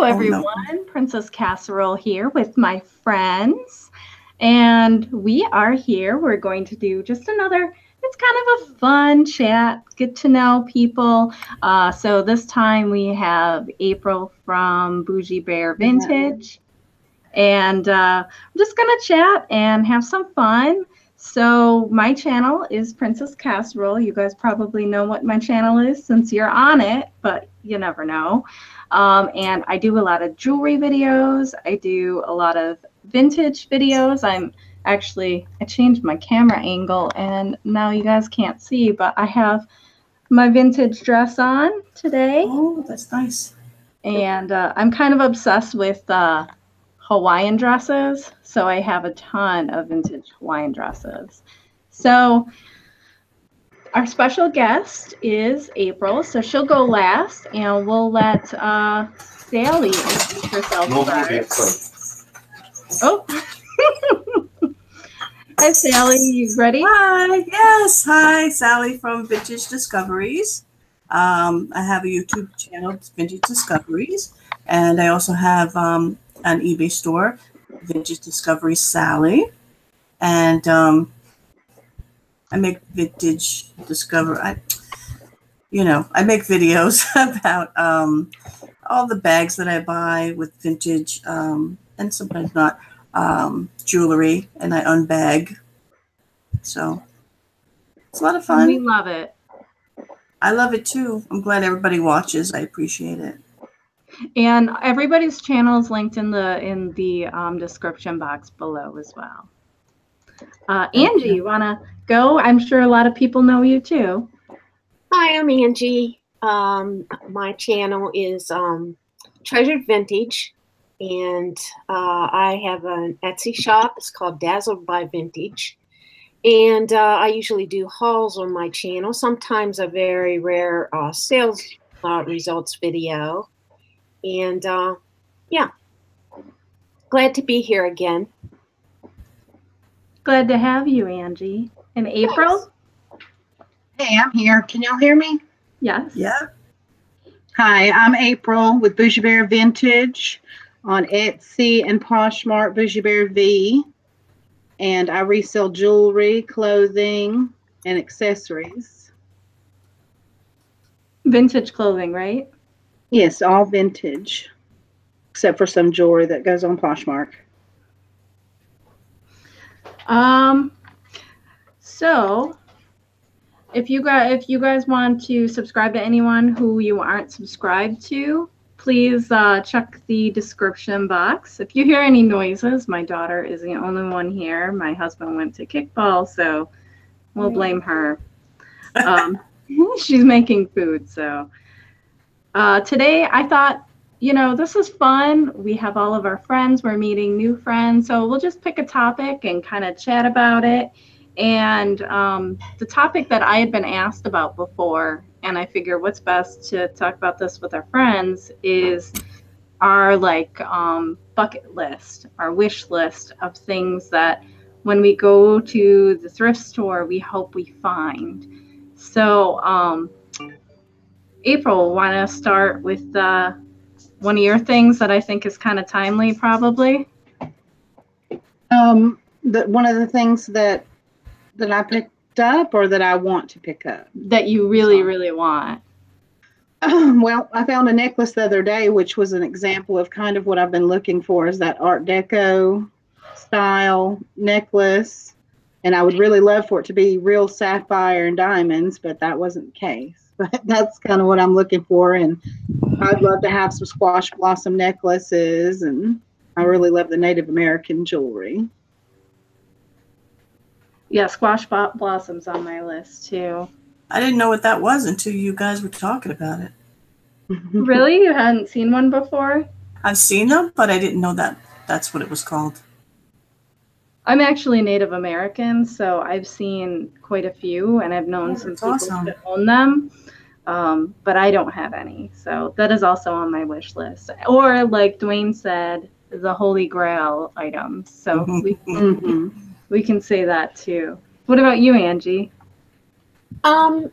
Hello, everyone. Princess Casserole here with my friends. And we are here. We're going to do just another, it's kind of a fun chat, get to know people. So this time we have April from Boujee Bear Vintage. And we're just going to chat and have some fun. So my channel is Princess Casserole. You guys probably know what my channel is since you're on it, but you never know. And I do a lot of jewelry videos. I do a lot of vintage videos. I changed my camera angle and now you guys can't see, but I have my vintage dress on today. Oh, that's nice. And I'm kind of obsessed with Hawaiian dresses. So I have a ton of vintage Hawaiian dresses. So our special guest is April, so she'll go last, and we'll let Sally introduce herself first. Oh, hi Sally, you ready? Hi, yes, hi, Sally from Vintage Discoveries. I have a YouTube channel, Vintage Discoveries, and I also have an eBay store, Vintage Discoveries Sally, and I make vintage I make videos about all the bags that I buy with vintage and sometimes not jewelry, and I unbag. So it's a lot of fun. We love it. I love it too. I'm glad everybody watches. I appreciate it. And everybody's channel is linked in the description box below as well. Angie, you want to go? I'm sure a lot of people know you too. Hi, I'm Angie. My channel is Treasured Vintage, and I have an Etsy shop. It's called Dazzled by Vintage, and I usually do hauls on my channel. Sometimes a very rare sales results video, and yeah, glad to be here again. Glad to have you, Angie. And April? Hey, I'm here. Can y'all hear me? Yes. Yeah. Hi, I'm April with Boujee Bear Vintage on Etsy and Poshmark, Boujee Bear V. And I resell jewelry, clothing, and accessories. Vintage clothing, right? Yes, all vintage, except for some jewelry that goes on Poshmark. So if you guys want to subscribe to anyone who you aren't subscribed to, please check the description box. If you hear any noises, my daughter is the only one here. My husband went to kickball, so we'll blame her. She's making food. So today I thought, this is fun. We have all of our friends. We're meeting new friends. So we'll just pick a topic and kind of chat about it. And the topic that I had been asked about before, and I figure what's best to talk about this with our friends, is our bucket list, our wish list of things that when we go to the thrift store, we hope we find. So April, want to start with one of your things that I think is kind of timely, probably? One of the things that I picked up, or that I want to pick up? That you really, really want. Well, I found a necklace the other day, which was an example of kind of what I've been looking for, is that Art Deco style necklace. And I would really love for it to be real sapphire and diamonds, but that wasn't the case. But that's kind of what I'm looking for. And I'd love to have some squash blossom necklaces. And I really love the Native American jewelry. Yeah, squash blossoms on my list too. I didn't know what that was until you guys were talking about it. Really? You hadn't seen one before? I've seen them, but I didn't know that that's what it was called. I'm actually Native American, so I've seen quite a few, and I've known some people that own them, but I don't have any. So that is also on my wish list. Or like Dwayne said, the Holy Grail items. So we can say that too. What about you, Angie? I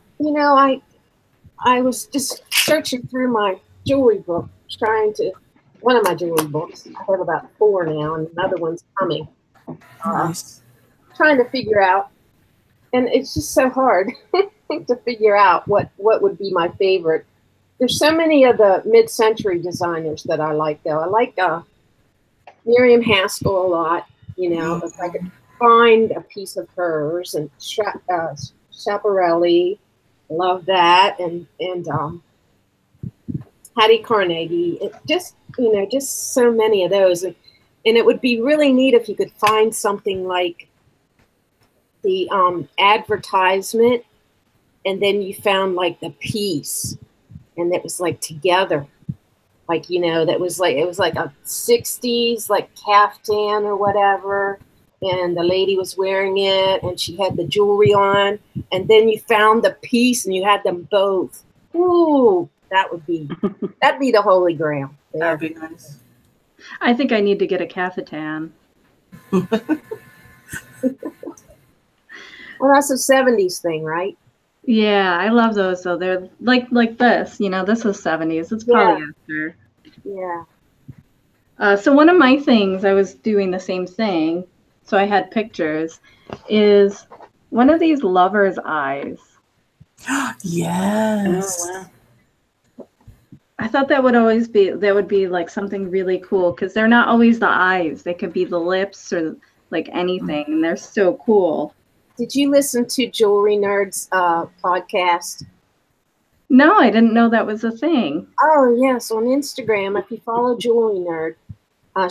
was just searching through my jewelry book, trying to one of my jewelry books. I have about 4 now, and another one's coming. Nice. Trying to figure out, and it's just so hard to figure out what would be my favorite. There's so many of the mid-century designers that I like, though. I like Miriam Haskell a lot. You know, if I could find a piece of hers, and Schiaparelli, love that, and Hattie Carnegie. It just, you know, just so many of those, and it would be really neat if you could find something like the advertisement, and then you found like the piece, and it was like together, like, you know, that was like, it was like a 60s like caftan or whatever, and the lady was wearing it, and she had the jewelry on, and then you found the piece, and you had them both. Ooh, that'd be the holy grail. That'd be nice. I think I need to get a caftan. Well, that's a 70s thing, right? Yeah, I love those. So they're like this. You know, this is 70s. It's polyester. Yeah. So one of my things, I was doing the same thing, so I had pictures, is one of these lover's eyes. Yes. Oh, wow. I thought that would be like something really cool, because they're not always the eyes. They could be the lips or like anything, and they're so cool. Did you listen to Jewelry Nerds podcast? No, I didn't know that was a thing. Oh, yes. On Instagram, if you follow Jewelry Nerd,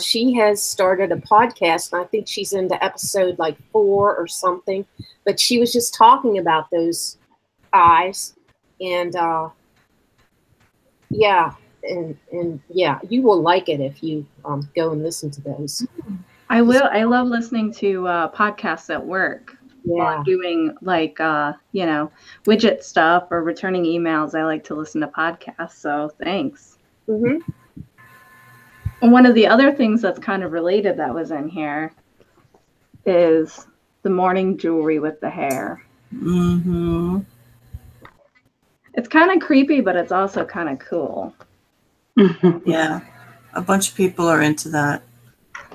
she has started a podcast, and I think she's into episode like 4 or something. But she was just talking about those eyes, and yeah, and yeah, you will like it if you go and listen to those. I will. I love listening to podcasts at work. Yeah. While doing like you know, widget stuff or returning emails. I like to listen to podcasts. So thanks. Mm-hmm. And one of the other things that's kind of related that was in here is the morning jewelry with the hair. Mm-hmm. It's kind of creepy, but it's also kind of cool. Yeah, a bunch of people are into that.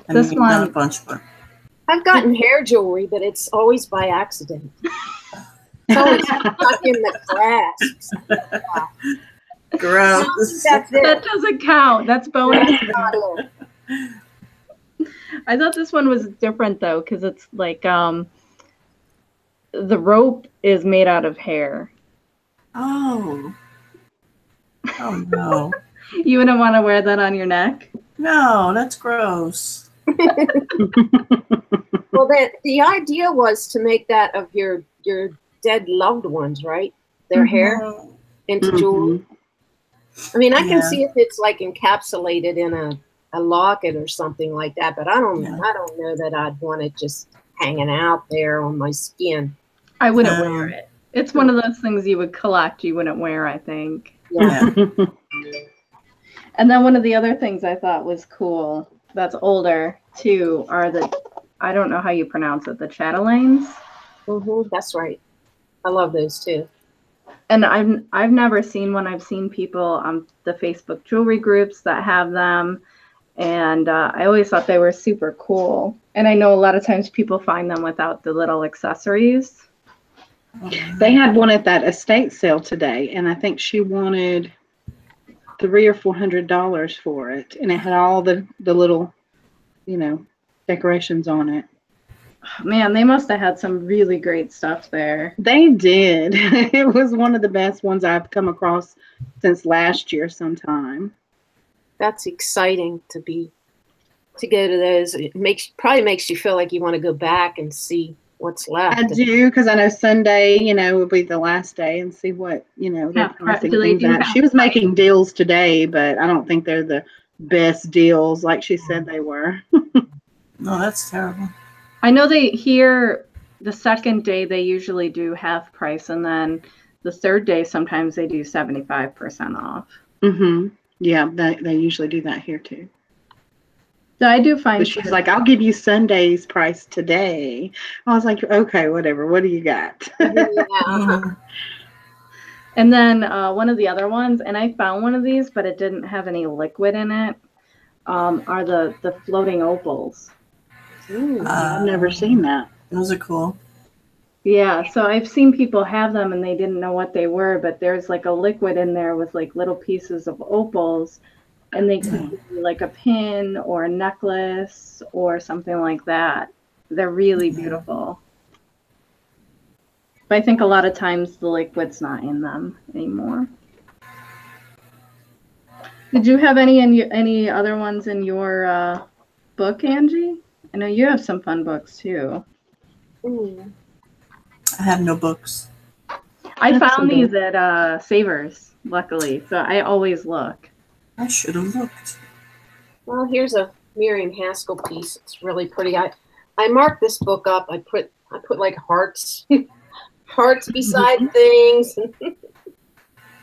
This one, not a bunch, but I've gotten hair jewelry, but it's always by accident. It's always stuck in the clasps. gross. That doesn't count. That's bonus. I thought this one was different though, because it's like the rope is made out of hair. Oh no. You wouldn't want to wear that on your neck? No, that's gross. Well, the idea was to make that of your dead loved ones, right? Their hair into jewelry. I mean, I can see if it's like encapsulated in a locket or something like that, but I don't know that I'd want it just hanging out there on my skin. I wouldn't wear it. It's one of those things you would collect, you wouldn't wear, I think. Yeah. And then one of the other things I thought was cool that's older too are I don't know how you pronounce it, the chatelaines. Mm-hmm, that's right. I love those too. And I've never seen one. I've seen people on the Facebook jewelry groups that have them, and I always thought they were super cool. And I know a lot of times people find them without the little accessories. They had one at that estate sale today, and I think she wanted $300 or $400 for it, and it had all the little, you know, decorations on it. Man, they must have had some really great stuff there. They did. It was one of the best ones I've come across since last year sometime. That's exciting to go to those. It probably makes you feel like you want to go back and see what's left. I do, because I know Sunday, you know, will be the last day, and see what, you know, they're pricing things out. She was making deals today, but I don't think they're the best deals like she said they were. No, that's terrible. I know the second day they usually do half price, and then the third day sometimes they do 75% off. Mm-hmm. Yeah, they usually do that here too. So I do find. But she's like, I'll give you Sunday's price today. I was like, okay, whatever. What do you got? Yeah. And then one of the other ones, and I found one of these, but it didn't have any liquid in it, are the floating opals. I've never seen that. Those are cool. Yeah, so I've seen people have them and they didn't know what they were, but there's like a liquid in there with like little pieces of opals, and they could be like a pin or a necklace or something like that. They're really beautiful. But I think a lot of times the liquid's not in them anymore. Did you have any other ones in your book, Angie? I know you have some fun books too. I have no books. I found these at Savers, luckily, so I always look. I should have looked. Well, here's a Miriam Haskell piece. It's really pretty. I marked this book up. I put like hearts, hearts beside things.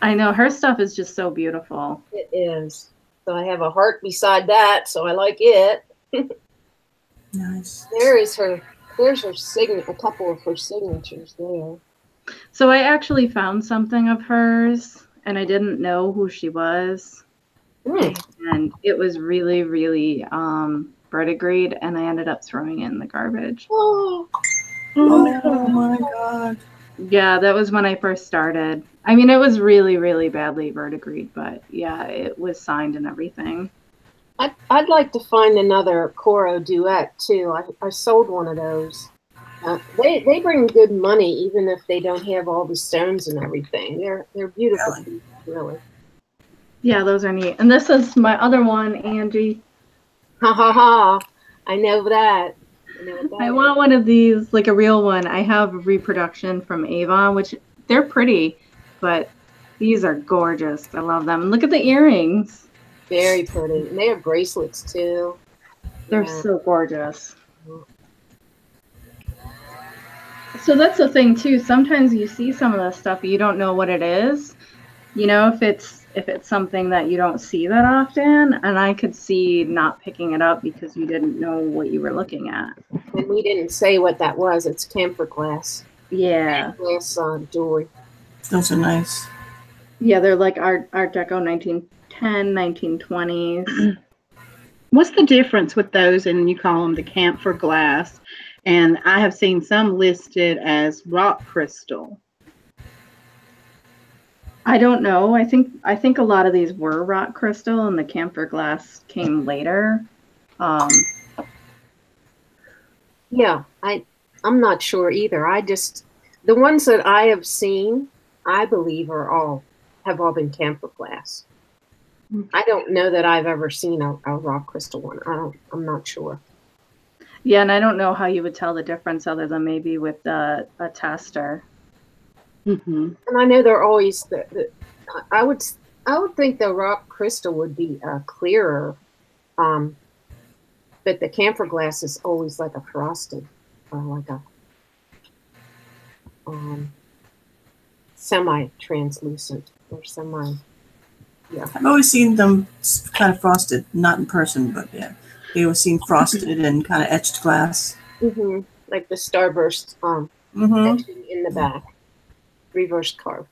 I know her stuff is just so beautiful. It is. So I have a heart beside that, so I like it. Nice. There's her signature. A couple of her signatures there. So I actually found something of hers, and I didn't know who she was. And it was really, really verdigreed, and I ended up throwing it in the garbage. Oh my God. Yeah, that was when I first started. I mean, it was really, really badly verdigreed, but yeah, it was signed and everything. I'd like to find another Coro duet too. I sold one of those. They bring good money even if they don't have all the stones and everything. They're beautiful, really. Yeah, those are neat. And this is my other one, Angie. Ha ha ha! I know that. I want one of these, like a real one. I have a reproduction from Avon, which they're pretty, but these are gorgeous. I love them. And look at the earrings. Very pretty. And they have bracelets too. They're so gorgeous. So that's the thing too. Sometimes you see some of the stuff, but you don't know what it is. You know, if it's something that you don't see that often, and I could see not picking it up because you didn't know what you were looking at. And we didn't say what that was. It's camphor glass. Yeah. Glass jewelry. Those are nice. Yeah, they're like Art Deco 1910, 1920s. What's the difference with those, and you call them the camphor glass? And I have seen some listed as rock crystal. I don't know. I think a lot of these were rock crystal, and the camphor glass came later. Yeah, I'm not sure either. The ones that I have seen, I believe have all been camphor glass. I don't know that I've ever seen a rock crystal one. I'm not sure. Yeah, and I don't know how you would tell the difference other than maybe with a tester. Mm-hmm. And I know they're always I would think the rock crystal would be clearer, but the camphor glass is always like a frosted, like a semi-translucent or semi. Yeah, I've always seen them kind of frosted, not in person, but yeah, they always seem frosted and kind of etched glass. Mm-hmm. Like the starburst etching in the back, reverse carved.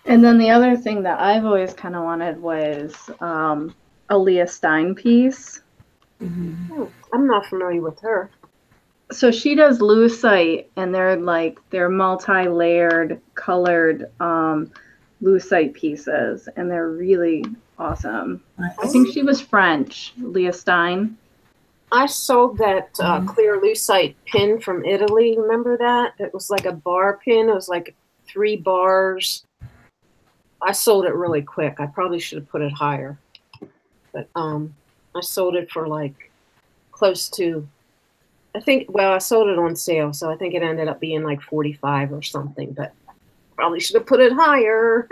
And then the other thing that I've always kind of wanted was a Leah Stein piece. Mm-hmm. I'm not familiar with her. So she does lucite, and they're multi-layered, colored lucite pieces, and they're really awesome. Nice. I think she was French, Leah Stein. I sold that clear lucite pin from Italy. Remember that? It was like a bar pin. It was like 3 bars. I sold it really quick. I probably should have put it higher. But I sold it for like close to, I sold it on sale, so I think it ended up being like 45 or something, but probably should have put it higher.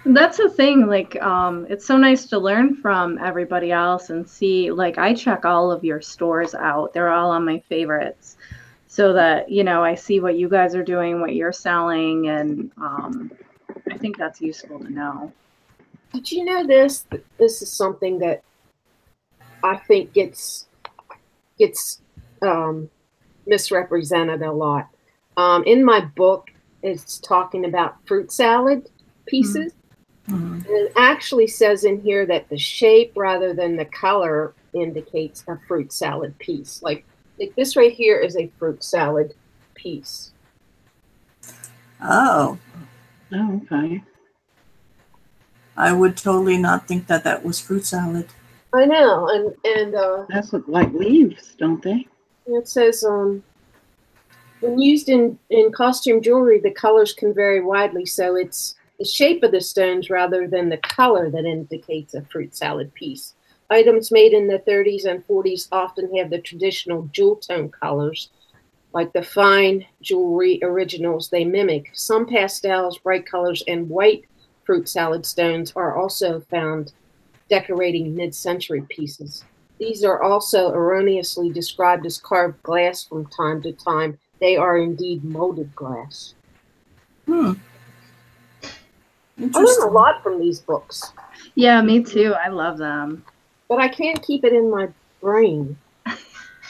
That's the thing, like, it's so nice to learn from everybody else and see, like, I check all of your stores out. They're all on my favorites so that, you know, I see what you guys are doing, what you're selling, and I think that's useful to know. Did you know this? This is something that I think gets misrepresented a lot. In my book, it's talking about fruit salad pieces. Mhm. And it actually says in here that the shape rather than the color indicates a fruit salad piece. Like this right here is a fruit salad piece. Oh, Oh, okay. I would totally not think that that was fruit salad. I know, and That's look like leaves, don't they? it says when used in costume jewelry, the colors can vary widely, so it's the shape of the stones rather than the color that indicates a fruit salad piece. Items made in the 30s and 40s often have the traditional jewel tone colors, like the fine jewelry originals they mimic. Some pastels, bright colors, and white fruit salad stones are also found decorating mid-century pieces. These are also erroneously described as carved glass from time to time. They are indeed molded glass. Hmm. I learn a Interesting. lot from these books, Yeah, me too. I love them. but I can't keep it in my brain. Me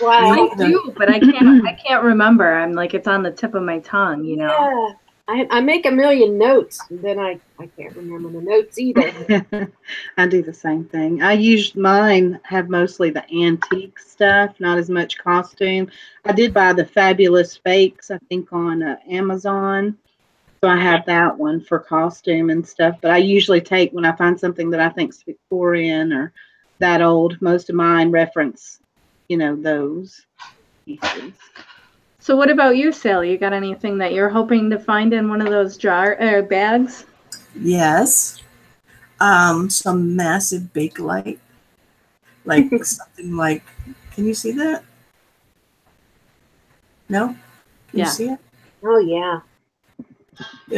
I Wow. do, but I can't remember. I'm like, it's on the tip of my tongue, you know. Yeah. I make a million notes, and then I can't remember the notes either. I do the same thing. Mine have mostly the antique stuff, not as much costume. I did buy the Fabulous Fakes, I think, on Amazon. So I have that one for costume and stuff. But I usually take, when I find something that I think's Victorian or that old, most of mine reference, those pieces. So what about you, Sally? You got anything that you're hoping to find in one of those bags? Yes. Some massive Bakelite. Like something like, can you see that? No? Can Yeah. you see it? Oh yeah.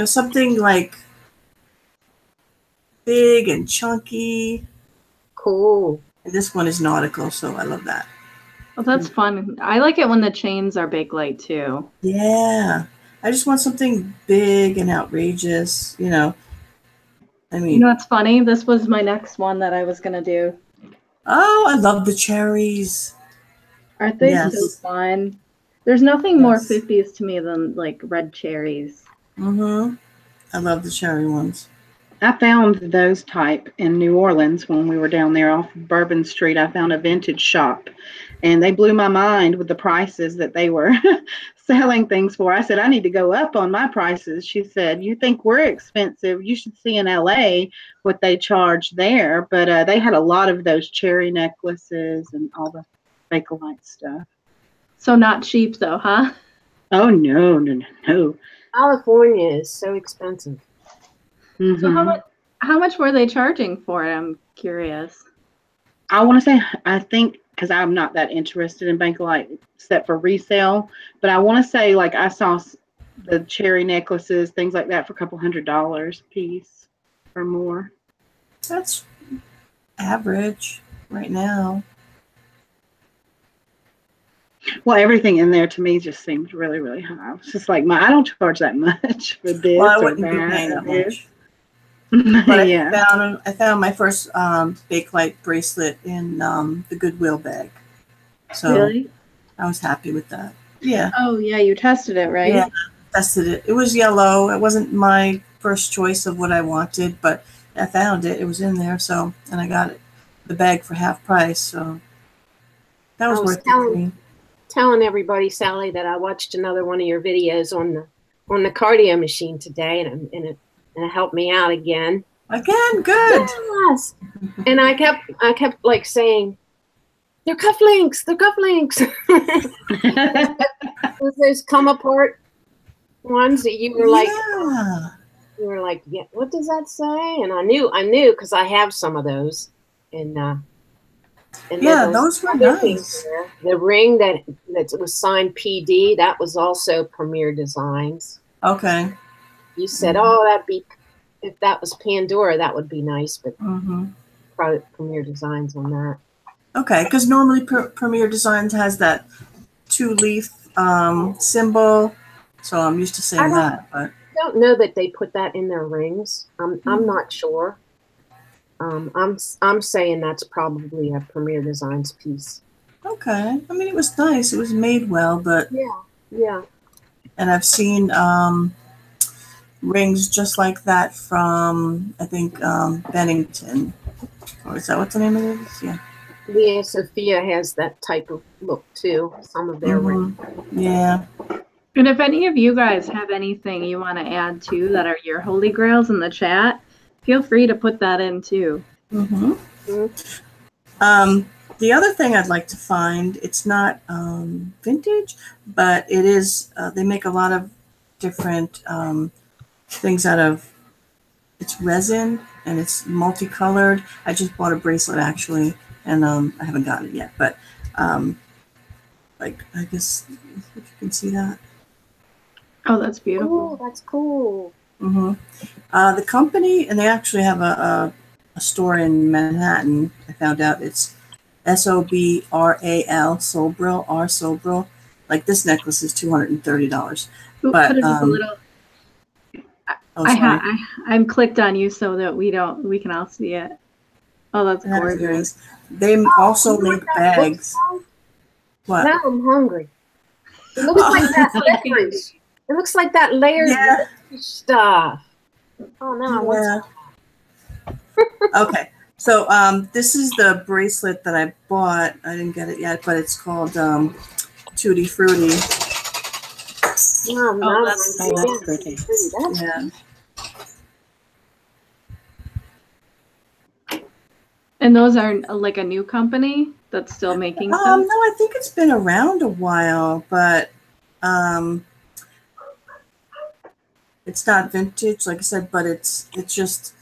Something like big and chunky. Cool. And this one is nautical, so I love that. Well, that's fun. I like it when the chains are Bakelite too. Yeah. I just want something big and outrageous, I You mean, know what's funny? This was my next one that I was gonna do. oh, I love the cherries. Aren't they Yes. so fun? There's nothing more Yes. 50s to me than like red cherries. Mm-hmm. I love the cherry ones. I found those type in New Orleans when we were down there off Bourbon Street. I found a vintage shop, and they blew my mind with the prices that they were selling things for. I said, I need to go up on my prices. She said, you think we're expensive? You should see in LA what they charge there. But they had a lot of those cherry necklaces and all the Bakelite stuff. So not cheap though, huh? Oh, no. California is so expensive. Mm-hmm. So how much were they charging for it? I'm curious. I want to say, I think, because I'm not that interested in Bakelite except for resale, but I want to say, like, I saw the cherry necklaces, things like that, for a couple $100 a piece or more. That's average right now. Well, everything in there to me just seemed really, really high. It's just like, I don't charge that much for this Well, I or wouldn't be paying that that. much. But Yeah. I found my first Bakelite bracelet in the Goodwill bag. So Really? I was happy with that. Yeah. Oh yeah, you tested it, right? Yeah, tested it. It was yellow. It wasn't my first choice of what I wanted, but I found it. It was in there, and I got it, the bag for half price. So that was worth it to me. Telling everybody, Sally, that I watched another one of your videos on the cardio machine today, and it helped me out again. Again, good. Yes. And I kept like saying, they're cufflinks. Those come apart ones that you were like, yeah, what does that say? And I knew because I have some of those. And yeah, those were nice. The ring that was signed PD, that was also Premier Designs. Okay. You said, oh, that'd be, if that was Pandora, that would be nice, but probably Premier Designs on that. Okay, because normally Premier Designs has that 2-leaf symbol, so I'm used to saying that. But I don't know that they put that in their rings. I'm not sure. I'm saying that's probably a Premier Designs piece. Okay, I mean it was nice. It was made well, but yeah. And I've seen rings just like that from, I think, Bennington. Or is that what the name of it is? Yeah. Yeah, Sophia has that type of look too. Some of their rings. Yeah. And if any of you guys have anything you want to add too that are your holy grails in the chat, feel free to put that in too. The other thing I'd like to find, it's not vintage, but it is, they make a lot of different things out of, it's resin and it's multicolored. I just bought a bracelet actually, and I haven't gotten it yet, but like, I guess if you can see that. Oh, that's beautiful. Oh, that's cool. The company, and they actually have a store in Manhattan. I found out it's SOBRAL, Sobril, R Sobril. Like this necklace is $230. Ooh, But put it up a little. I'm clicked on you so that we can all see it. Oh, that's gorgeous. They also make bags. What? Now I'm hungry. It looks like that layers. It looks like that layers stuff. Oh no, I want some. Okay. So this is the bracelet that I bought. I didn't get it yet, but it's called Tutti Frutti. Oh, that's pretty. Yeah. And those are like a new company that's still making stuff? No, I think it's been around a while, but it's not vintage, like I said, but it's just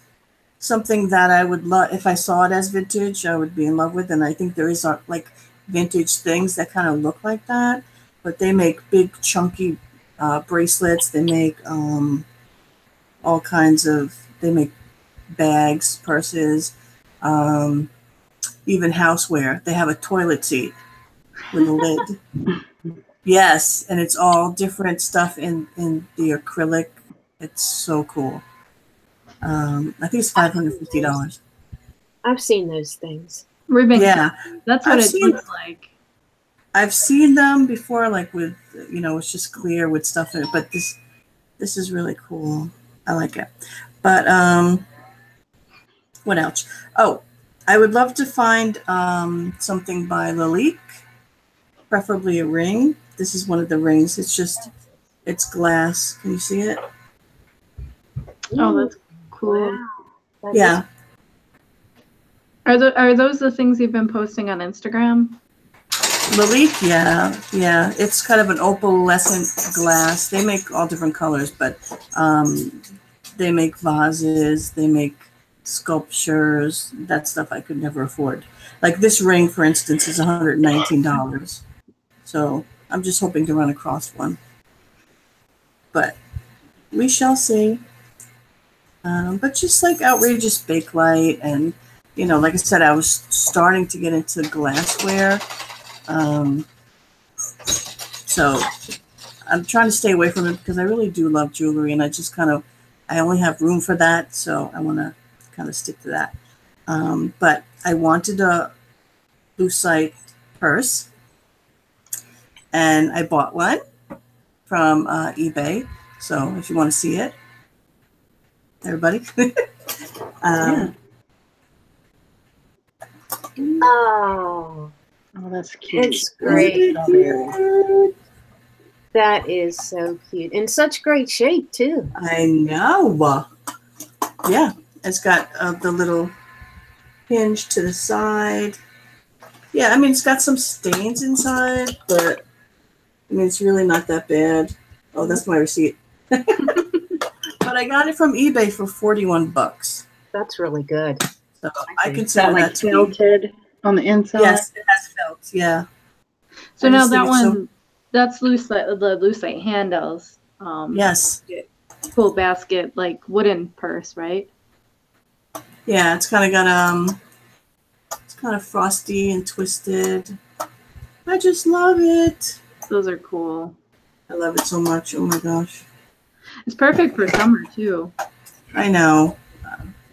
something that I would love. If I saw it as vintage, I would be in love with. And I think there is like vintage things that kind of look like that, but they make big chunky bracelets. They make all kinds of, they make bags, purses, even houseware. They have a toilet seat with a lid. Yes, and it's all different stuff in the acrylic. It's so cool. I think it's $550. I've seen those things. Ribbon. Yeah, that's what it looks like. I've seen them before, like with, it's just clear with stuff in it. But this is really cool. I like it. But what else? Oh, I would love to find something by Lalique, preferably a ring. This is one of the rings. It's glass. Can you see it? Oh, that's cool. Wow. Yeah. Are those the things you've been posting on Instagram? Lalique, yeah. It's kind of an opalescent glass. They make all different colors, but they make vases, they make sculptures. That stuff I could never afford. Like this ring, for instance, is $119. So I'm just hoping to run across one. But we shall see. But just like outrageous bakelite and, like I said, I was starting to get into glassware. So I'm trying to stay away from it because I really do love jewelry, and I only have room for that. So I want to kind of stick to that. But I wanted a lucite purse, and I bought one from eBay. So if you want to see it, everybody. Oh, that's cute. It's great. That is so cute. In such great shape, too. I know. Yeah, it's got the little hinge to the side. Yeah, I mean, it's got some stains inside, but I mean, it's really not that bad. Oh, that's my receipt. But I got it from eBay for $41. That's really good. So I consider that to felted on the inside. Yes, it has felt. Yeah. So now that one, that's lucite, the lucite handles. Yes. Cool basket, like wooden purse, right? Yeah, it's kind of got it's kind of frosty and twisted. I just love it. Those are cool. I love it so much. Oh my gosh. It's perfect for summer too. I know.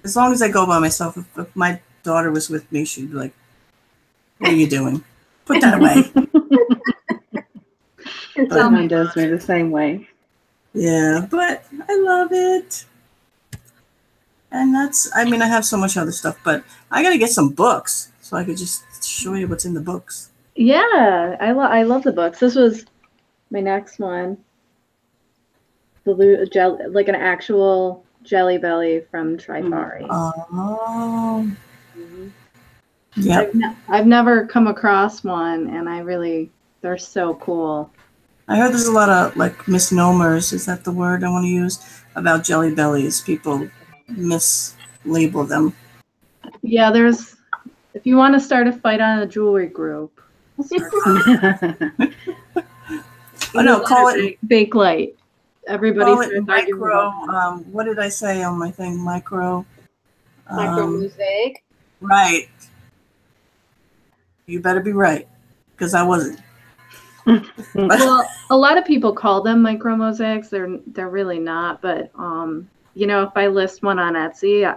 As long as I go by myself, if my daughter was with me, she'd be like, "What are you doing? Put that away." Someone does me the same way. Yeah, but I love it. And I have so much other stuff, but I got to get some books so I could just show you what's in the books. Yeah, I love the books. This was my next one. Like an actual Jelly Belly from Trifari. Oh. Mhm. Yep. I've never come across one, and they're so cool. I heard there's a lot of like misnomers, is that the word I want to use, about Jelly Bellies. People mislabel them. Yeah, if you want to start a fight on a jewelry group. Oh no, call it Bake Light. Everybody call it micro. What did I say on my thing? Micro. Mosaic. Right. You better be right, because I wasn't. Well, a lot of people call them micro mosaics. They're really not, but if I list one on Etsy,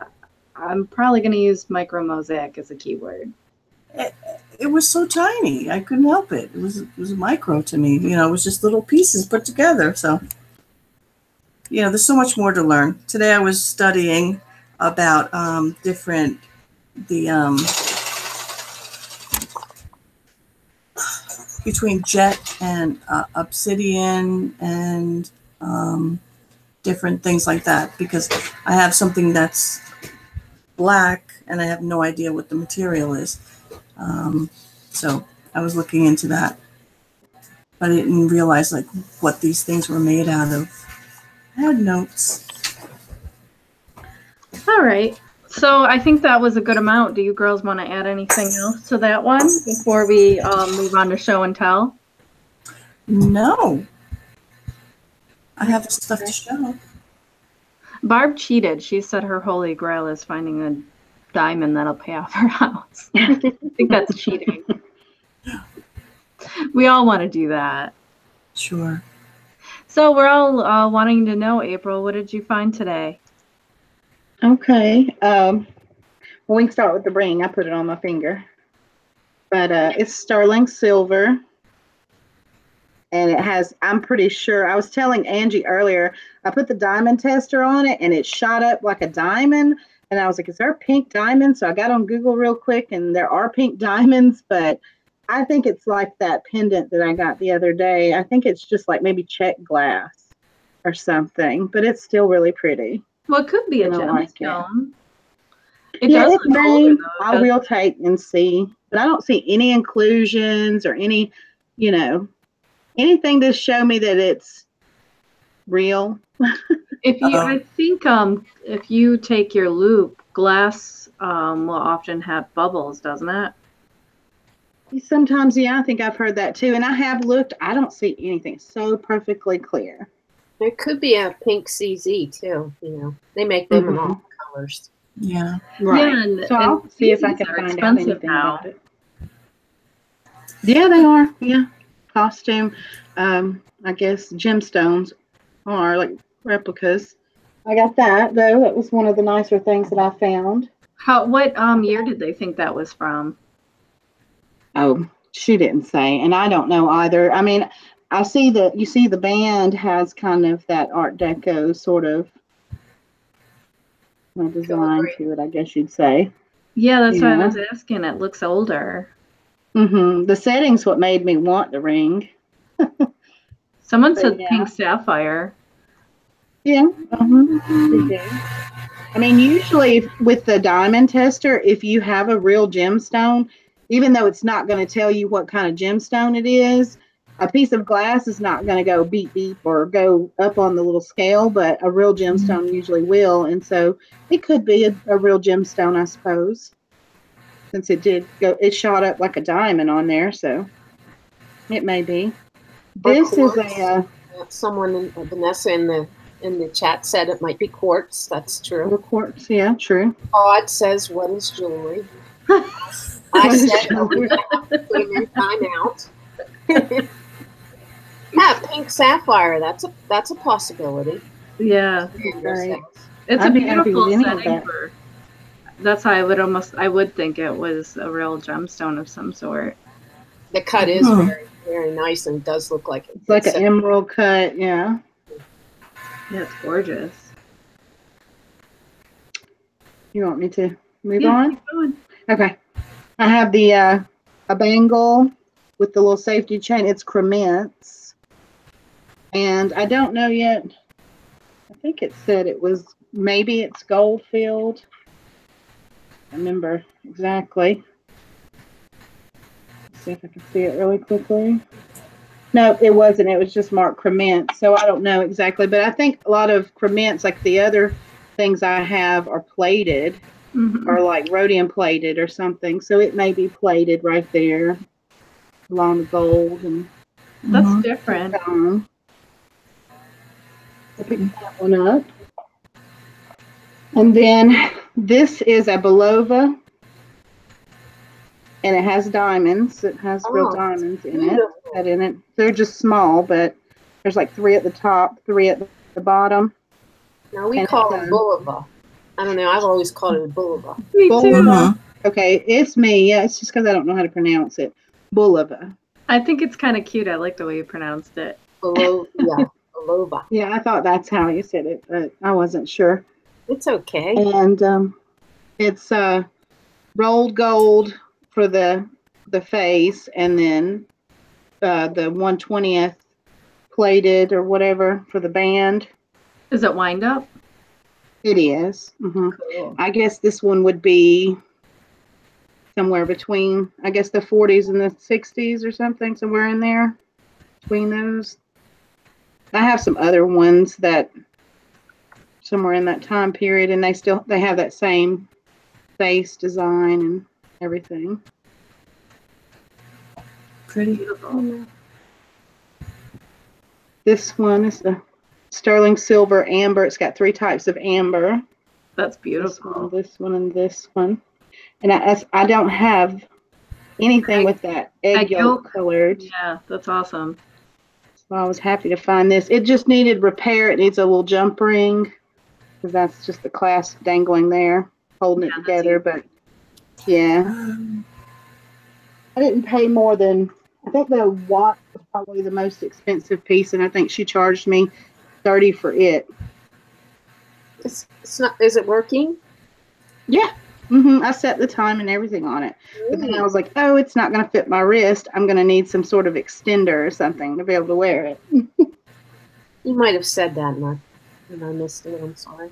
I'm probably going to use micro mosaic as a keyword. It was so tiny, I couldn't help it. It was a micro to me. It was just little pieces put together. So, there's so much more to learn. Today I was studying about between jet and obsidian and different things like that, because I have something that's black and I have no idea what the material is. So I was looking into that, but I didn't realize like what these things were made out of. I had notes. All right. So I think that was a good amount. Do you girls want to add anything else to that one before we move on to show and tell? No. I have stuff to show. Barb cheated. She said her holy grail is finding a diamond that'll pay off her house. I think that's cheating. We all want to do that. Sure. So we're all wanting to know, April, what did you find today? Okay. Well, we can start with the ring. I put it on my finger. But it's sterling silver. And it has, I'm pretty sure, I was telling Angie earlier, I put the diamond tester on it and it shot up like a diamond. And I was like, is there a pink diamond? So I got on Google real quick and there are pink diamonds, but I think it's like that pendant that I got the other day. I think it's just like maybe check glass or something, but it's still really pretty. Well, it could be a gemstone. It yeah, does it look may. older, though. I will take and see, but I don't see any inclusions or any, anything to show me that it's real. I think if you take your loop, glass will often have bubbles, doesn't it? Sometimes, yeah, I think I've heard that too. And I have looked, I don't see anything so perfectly clear. There could be a pink CZ too, They make them in all colors. Yeah. Right. Yeah, so I'll see if I can find out anything now. about it. Yeah, they are. Yeah. Costume, I guess gemstones are like replicas. I got that though. That was one of the nicer things that I found. What year did they think that was from? Oh, she didn't say, and I don't know either. I mean, I see that the band has kind of that Art Deco sort of design to it, I guess you'd say. Yeah, that's what I was asking. It looks older. The setting's what made me want the ring. Someone said pink sapphire. Yeah. I mean, usually with the diamond tester, if you have a real gemstone, even though it's not going to tell you what kind of gemstone it is, a piece of glass is not going to go beep beep or go up on the little scale, but a real gemstone usually will. And so it could be a real gemstone, I suppose, since it shot up like a diamond on there. So it may be. This is someone, Vanessa, in the chat said it might be quartz. That's true. Quartz, yeah, true. Todd says, "What is jewelry?" I said, "Came in time out." Yeah, pink sapphire. That's a possibility. Yeah, right. It's a beautiful setting for. That's how I would think it was a real gemstone of some sort. The cut is very, very nice and does look like it. It's like an emerald cut, yeah. Yeah, it's gorgeous. You want me to move Yeah, on? keep going. Okay. I have the a bangle with the little safety chain. It's crements. And I don't know yet. I think it said it was, maybe it's gold filled. I remember exactly. Let's see if I can see it really quickly. No, it wasn't. It was just marked crement. So I don't know exactly. But I think a lot of crements, like the other things I have, are plated. Or like rhodium plated or something. So it may be plated right there along the gold. And that's different. I'll pick that one up. And then this is a Belova. And it has diamonds. It has real diamonds in it. They're just small, but there's like 3 at the top, 3 at the bottom. Now we call it Bulova. I don't know. I've always called it a Bulova. Me too. Okay, it's me. Yeah, it's just because I don't know how to pronounce it. Bulova. I think it's kind of cute. I like the way you pronounced it. Bulova. Yeah, I thought that's how you said it, but I wasn't sure. It's okay. And it's rolled gold for the face, and then the 1/20th plated or whatever for the band. Is it wind up? It is. Cool. I guess this one would be somewhere between, I guess, the 40s and the 60s or something, somewhere in there between those. I have some other ones that somewhere in that time period, and they have that same face design and everything. Pretty. Beautiful. This one is the sterling silver amber. It's got 3 types of amber. That's beautiful. This one, and this one. And I don't have anything with that egg yolk colored. Yeah, that's awesome. So I was happy to find this. It just needed repair. It needs a little jump ring, because that's just the clasp dangling there, holding it together. But yeah, I didn't pay more than, I think the watch was probably the most expensive piece, and I think she charged me $30 for it. It's not. Is it working? Yeah. I set the time and everything on it. But then I was like, oh, it's not going to fit my wrist. I'm going to need some sort of extender or something to be able to wear it. You might have said that, and I missed it. I'm sorry.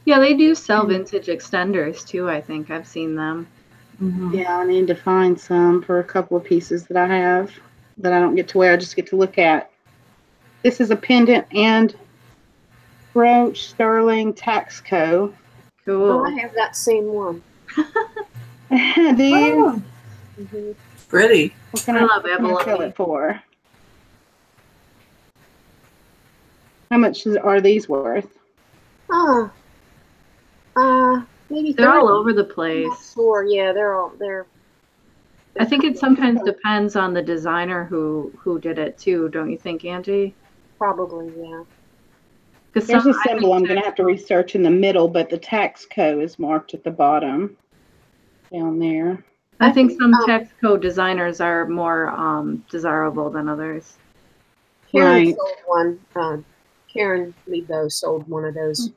Yeah, they do sell vintage extenders too, I think. I've seen them. Yeah, I need to find some for a couple of pieces that I have that I don't get to wear. I just get to look at. This is a pendant and brooch, sterling Taxco. Cool. Oh, I have that same one. Do you? Pretty. What can I love what can I sell it for? How much are these worth? Maybe They're 30. all over the place. Sure, yeah, they're. I think it sometimes depends on the designer who did it too, don't you think, Angie? Probably, yeah. There's a symbol I'm going to have to research in the middle, but the Taxco is marked at the bottom down there. I think some Texco designers are more desirable than others. Karen sold one. Karen Lebo sold one of those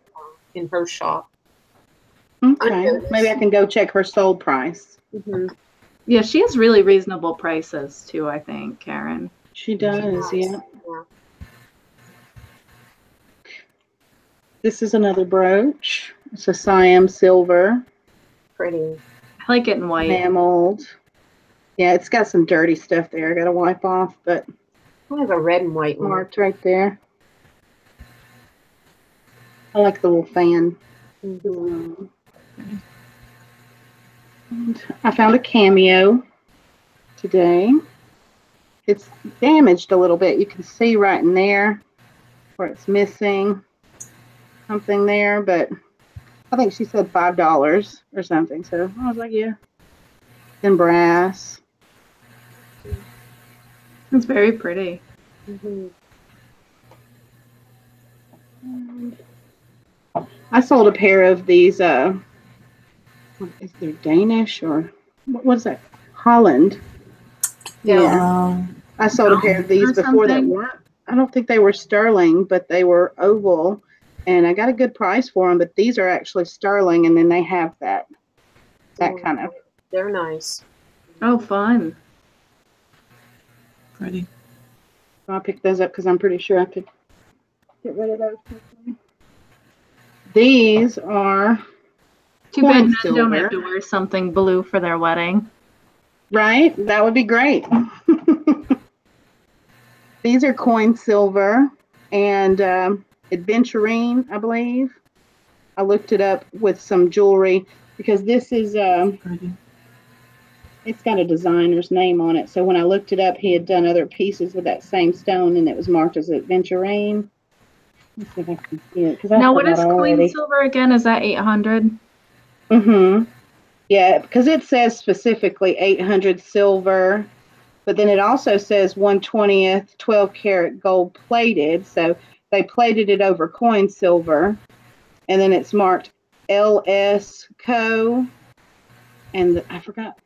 in her shop. Okay, maybe I can go check her sold price. Yeah, she has really reasonable prices too, I think, Karen. She does, yeah. This is another brooch. It's a Siam silver. Pretty. I like it in white. Enameled. Yeah, it's got some dirty stuff there. I got to wipe off, but I have a red and white one. marked right there. I like the little fan. And I found a cameo today. It's damaged a little bit. You can see right in there where it's missing something there, but I think she said $5 or something. So I was like, yeah. In brass. It's very pretty. I sold a pair of these, what is there, Danish or what is that? Holland. Yeah. I sold a pair of these before that weren't I don't think they were sterling, but they were oval, and I got a good price for them. But these are actually sterling, and then they have that kind of. They're nice. Oh, fun. Pretty. I'll pick those up because I'm pretty sure I could get rid of those quickly. These are Too bad coin men don't silver. have to wear something blue for their wedding. Right? That would be great. These are coin silver and adventurine, I believe. I looked it up with some jewelry because this is, Pretty. it's got a designer's name on it. So when I looked it up, he had done other pieces with that same stone and it was marked as adventurine. Let's see if I can see it. Now, what is coin silver again? Is that 800? Mm-hmm. Yeah, because it says specifically 800 silver, but then it also says 1/20th 12 karat gold plated. So they plated it over coin silver, and then it's marked LS Co. And I forgot.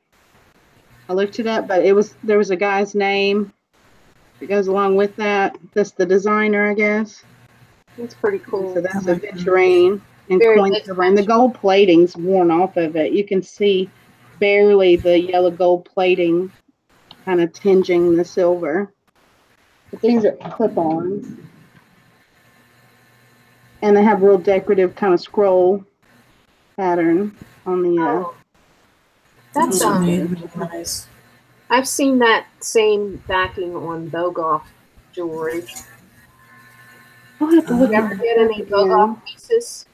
I looked it up, but there was a guy's name that goes along with that. That's the designer, I guess. That's pretty cool. So that's aventurine and Very coin good. silver, and the gold plating's worn off of it. You can see barely the yellow gold plating kind of tinging the silver. But these are clip-ons, and they have real decorative kind of scroll pattern on the. Oh, that's Those are made really nice. I've seen that same backing on Bogoff jewelry. I'll have to look You ever at get any Bogoff pieces?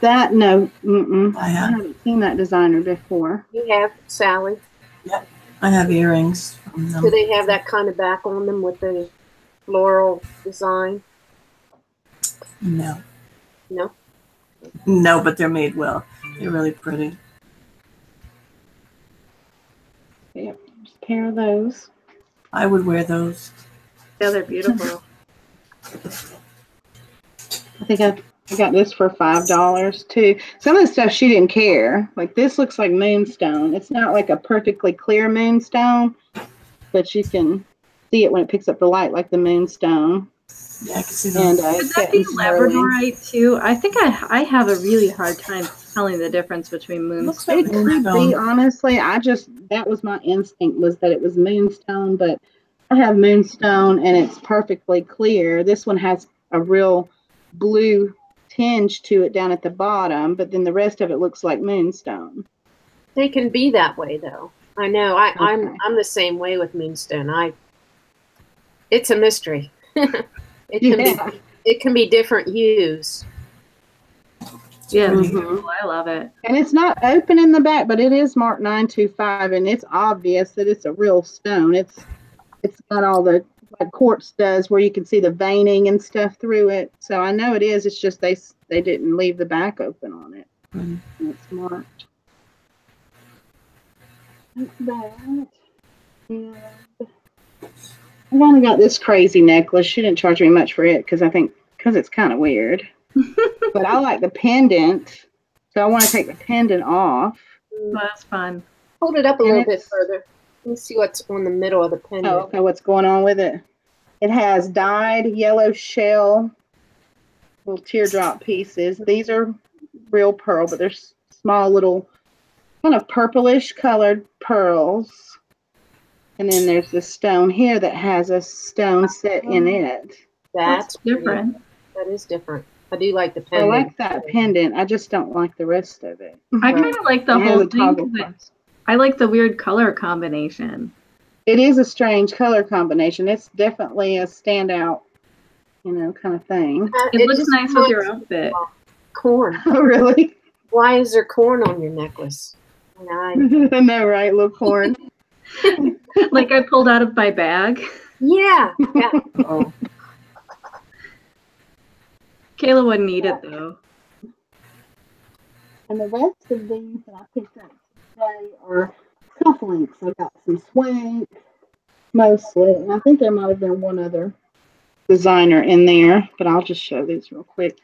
that. No, mm-mm. I I have. haven't seen that designer before. You have, Sally. I have earrings from them. Do they have that kind of back on them with the floral design? No. No? No, but they're made well. They're really pretty. Yep, just a pair of those. I would wear those. Yeah, they're beautiful. I think I got this for $5 too. Some of the stuff she didn't care. Like this looks like moonstone. It's not like a perfectly clear moonstone, but you can see it when it picks up the light like the moonstone. Yeah, I can see that. And Could it's that set be in sterling. labradorite too? I think I have a really hard time telling the difference between Looks moonstone. like It could moonstone. be, honestly. That was my instinct, was that it was moonstone, but I have moonstone and it's perfectly clear. This one has a real blue tinge to it down at the bottom, but then the rest of it looks like moonstone. They can be that way, though. I know. Okay. I'm the same way with moonstone. It's a mystery. It can be different hues. Yeah, it's Mhm. beautiful. I love it. And it's not open in the back, but it is marked 925, and it's obvious that it's a real stone. It's got all the, like quartz does, where you can see the veining and stuff through it. So I know it is. It's just they didn't leave the back open on it. Mhm. And it's marked. That's that. And I've only got this crazy necklace. She didn't charge me much for it because it's kind of weird. But I like the pendant, so I want to take the pendant off. Well, that's fun. Hold it up a And little bit it's- further. Let me see what's on the middle of the pendant. Oh, okay, what's going on with it? It has dyed yellow shell, little teardrop pieces. These are real pearl, but they're small little kind of purplish colored pearls. And then there's this stone here that has a stone set in it. That's pretty. different. That is different. I do like the I pendant. like that pendant. I just don't like the rest of it. I kind of like the It has whole a toggle thing, but clasp. I like the weird color combination. It is a strange color combination. It's definitely a standout, kind of thing. It looks just nice with your reminds me outfit. of corn. Oh, really? Why is there corn on your necklace? I know, right? Little corn. Like I pulled out of my bag. Yeah. Oh, Kayla wouldn't need it though. And the rest of these that I picked up today are cufflinks. I got some swank, mostly, and I think there might have been one other designer in there, but I'll just show these real quick.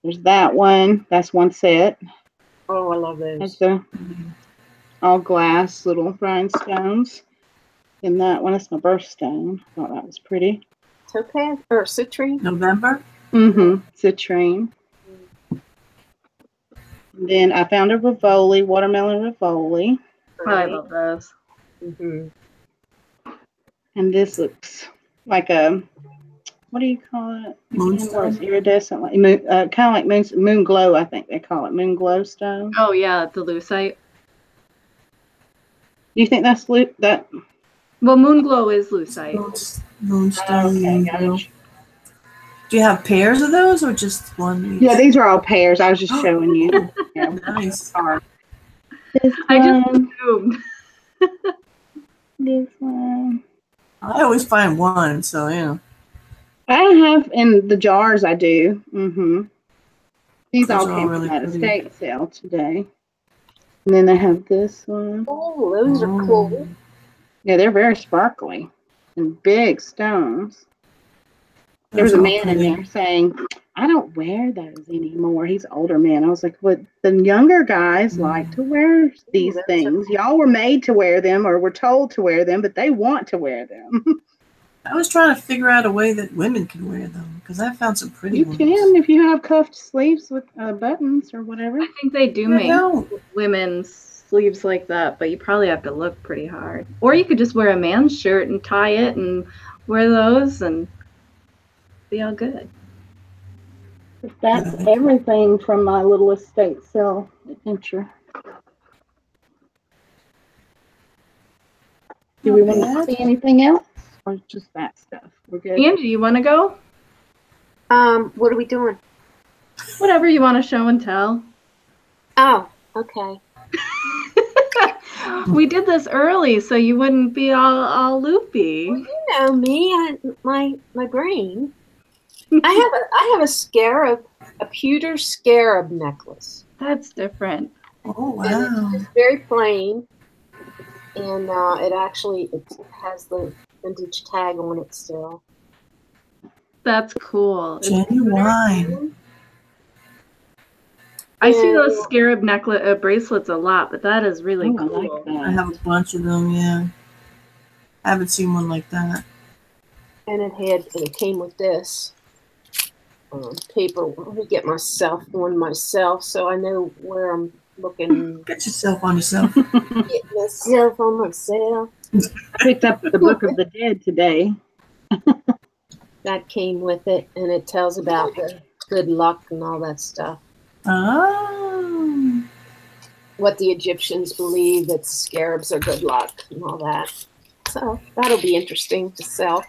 There's that one. That's one set. Oh, I love those. That's the all glass little rhinestones. And that one, that's my birthstone. I thought that was pretty. topaz or citrine. November? Citrine. Then I found a Rivoli, watermelon Rivoli. I love those. And this looks like a, what do you call it? Moonstone? Iridescent, like kind of like moon glow, I think they call it. Moon glow stone. Oh, yeah, the lucite. Do you think that's that? Well, moon glow is lucite. Moonstone. Okay, gotcha. Do you have pairs of those or just one? Yeah, these are all pairs. I was just showing you. Yeah. Nice. This I just one, assumed. this one. I always find one, so yeah. I have in the jars. I do. These Those all are came really from that pretty. estate sale today. And then I have this one. Oh, those are cool. Yeah, they're very sparkly and big stones. There was a Those are man in pretty. there saying, I don't wear those anymore. He's an older man. I was like, but the younger guys like to wear these those are things. Y'all were made to wear them or were told to wear them, but they want to wear them. I was trying to figure out a way that women can wear them because I found some pretty You ones. can if you have cuffed sleeves with buttons or whatever. I think they do I make know. women's sleeves like that, but you probably have to look pretty hard. Or you could just wear a man's shirt and tie it and wear those and be all good. That's everything from my little estate sale adventure. Do we want to see anything else? Or just that stuff? We're good. Angie, you want to go? What are we doing? Whatever you want to show and tell. Oh, okay. We did this early so you wouldn't be all loopy. Well, you know me, my brain. I have a scarab, a pewter scarab necklace. That's different. Oh, And wow. it's very plain, and it has the vintage tag on it still. That's cool. Genuine. I see those scarab bracelets a lot, but that is really Oh, cool. I like that. I have a bunch of them, yeah. I haven't seen one like that. And it came with this paper. Let me get one myself so I know where I'm looking. Get yourself on yourself. Get myself on myself. I picked up the Book of the Dead today. That came with it, and it tells about the good luck and all that stuff. Oh. What the Egyptians believe, that scarabs are good luck and all that. So that'll be interesting to sell.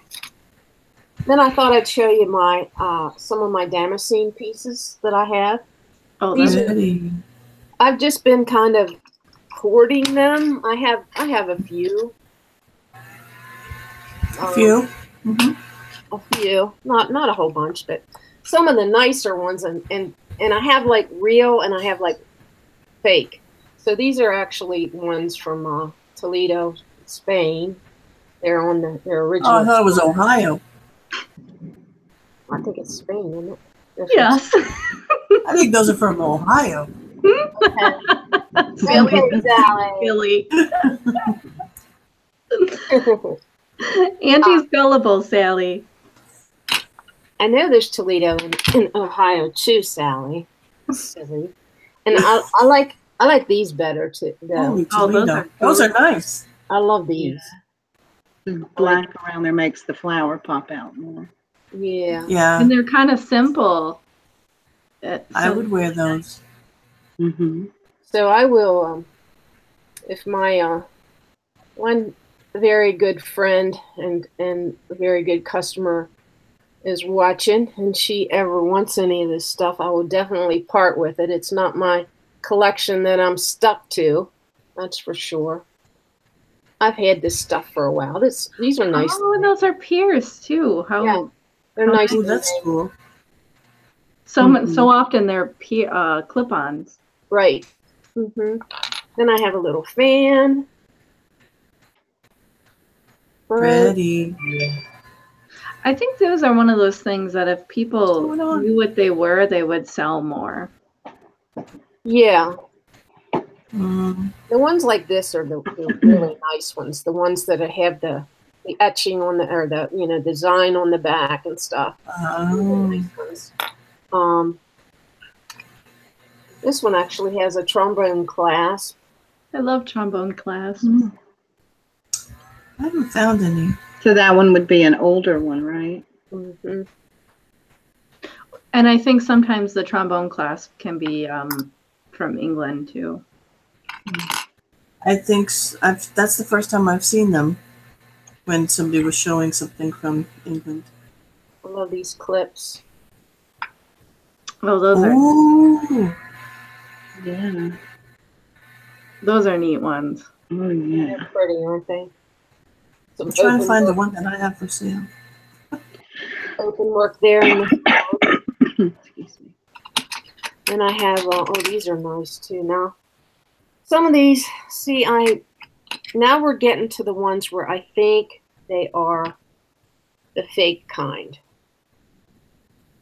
Then I thought I'd show you my some of my Damascene pieces that I have. Oh, These that's Pretty. I've just been kind of hoarding them. I have a few. A few. A few, not a whole bunch, but some of the nicer ones, and I have like real and I have like fake. So these are actually ones from Toledo, Spain. They're original. Oh, I thought it was Ohio. I think it's Spain, isn't it? They're yes. I think those are from Ohio. from- Silly. Okay, Silly. Sally. Angie's gullible, Sally. I know there's Toledo in Ohio too, Sally. Silly. And I like these better too. Holy Oh, those Toledo. are Those are nice. I love these. The black around there makes the flower pop out more. Yeah. Yeah, And they're kind of simple. I would wear those. Mm-hmm. So I will, if my one very good friend and a very good customer is watching and she ever wants any of this stuff, I will definitely part with it. It's not my collection that I'm stuck to, that's for sure. I've had this stuff for a while. These are nice. Oh, and those are pierced too. How Yeah. They're nice. Oh, that's cool. so often they're clip-ons. Right. Mm-hmm. Then I have a little fan. Pretty. I think those are one of those things that if people going on? knew what they were, they would sell more. Yeah. Mm. The ones like this are the really nice ones. The ones that have the the etching on the, or the, you know, design on the back and stuff. Oh. This one actually has a trombone clasp. I love trombone clasps. I haven't found any. So that one would be an older one, right? Mm-hmm. And I think sometimes the trombone clasp can be from England too. I think that's the first time I've seen them, when somebody was showing something from England. I love these clips. Oh, those are Ooh. Yeah. those are neat ones. Oh, yeah. They're pretty, aren't they? Some I'm trying to find the work, one that I have for sale. open work there. In the Excuse me. and I have, oh, these are nice too. Now, some of these, see, now we're getting to the ones where I think they are the fake kind.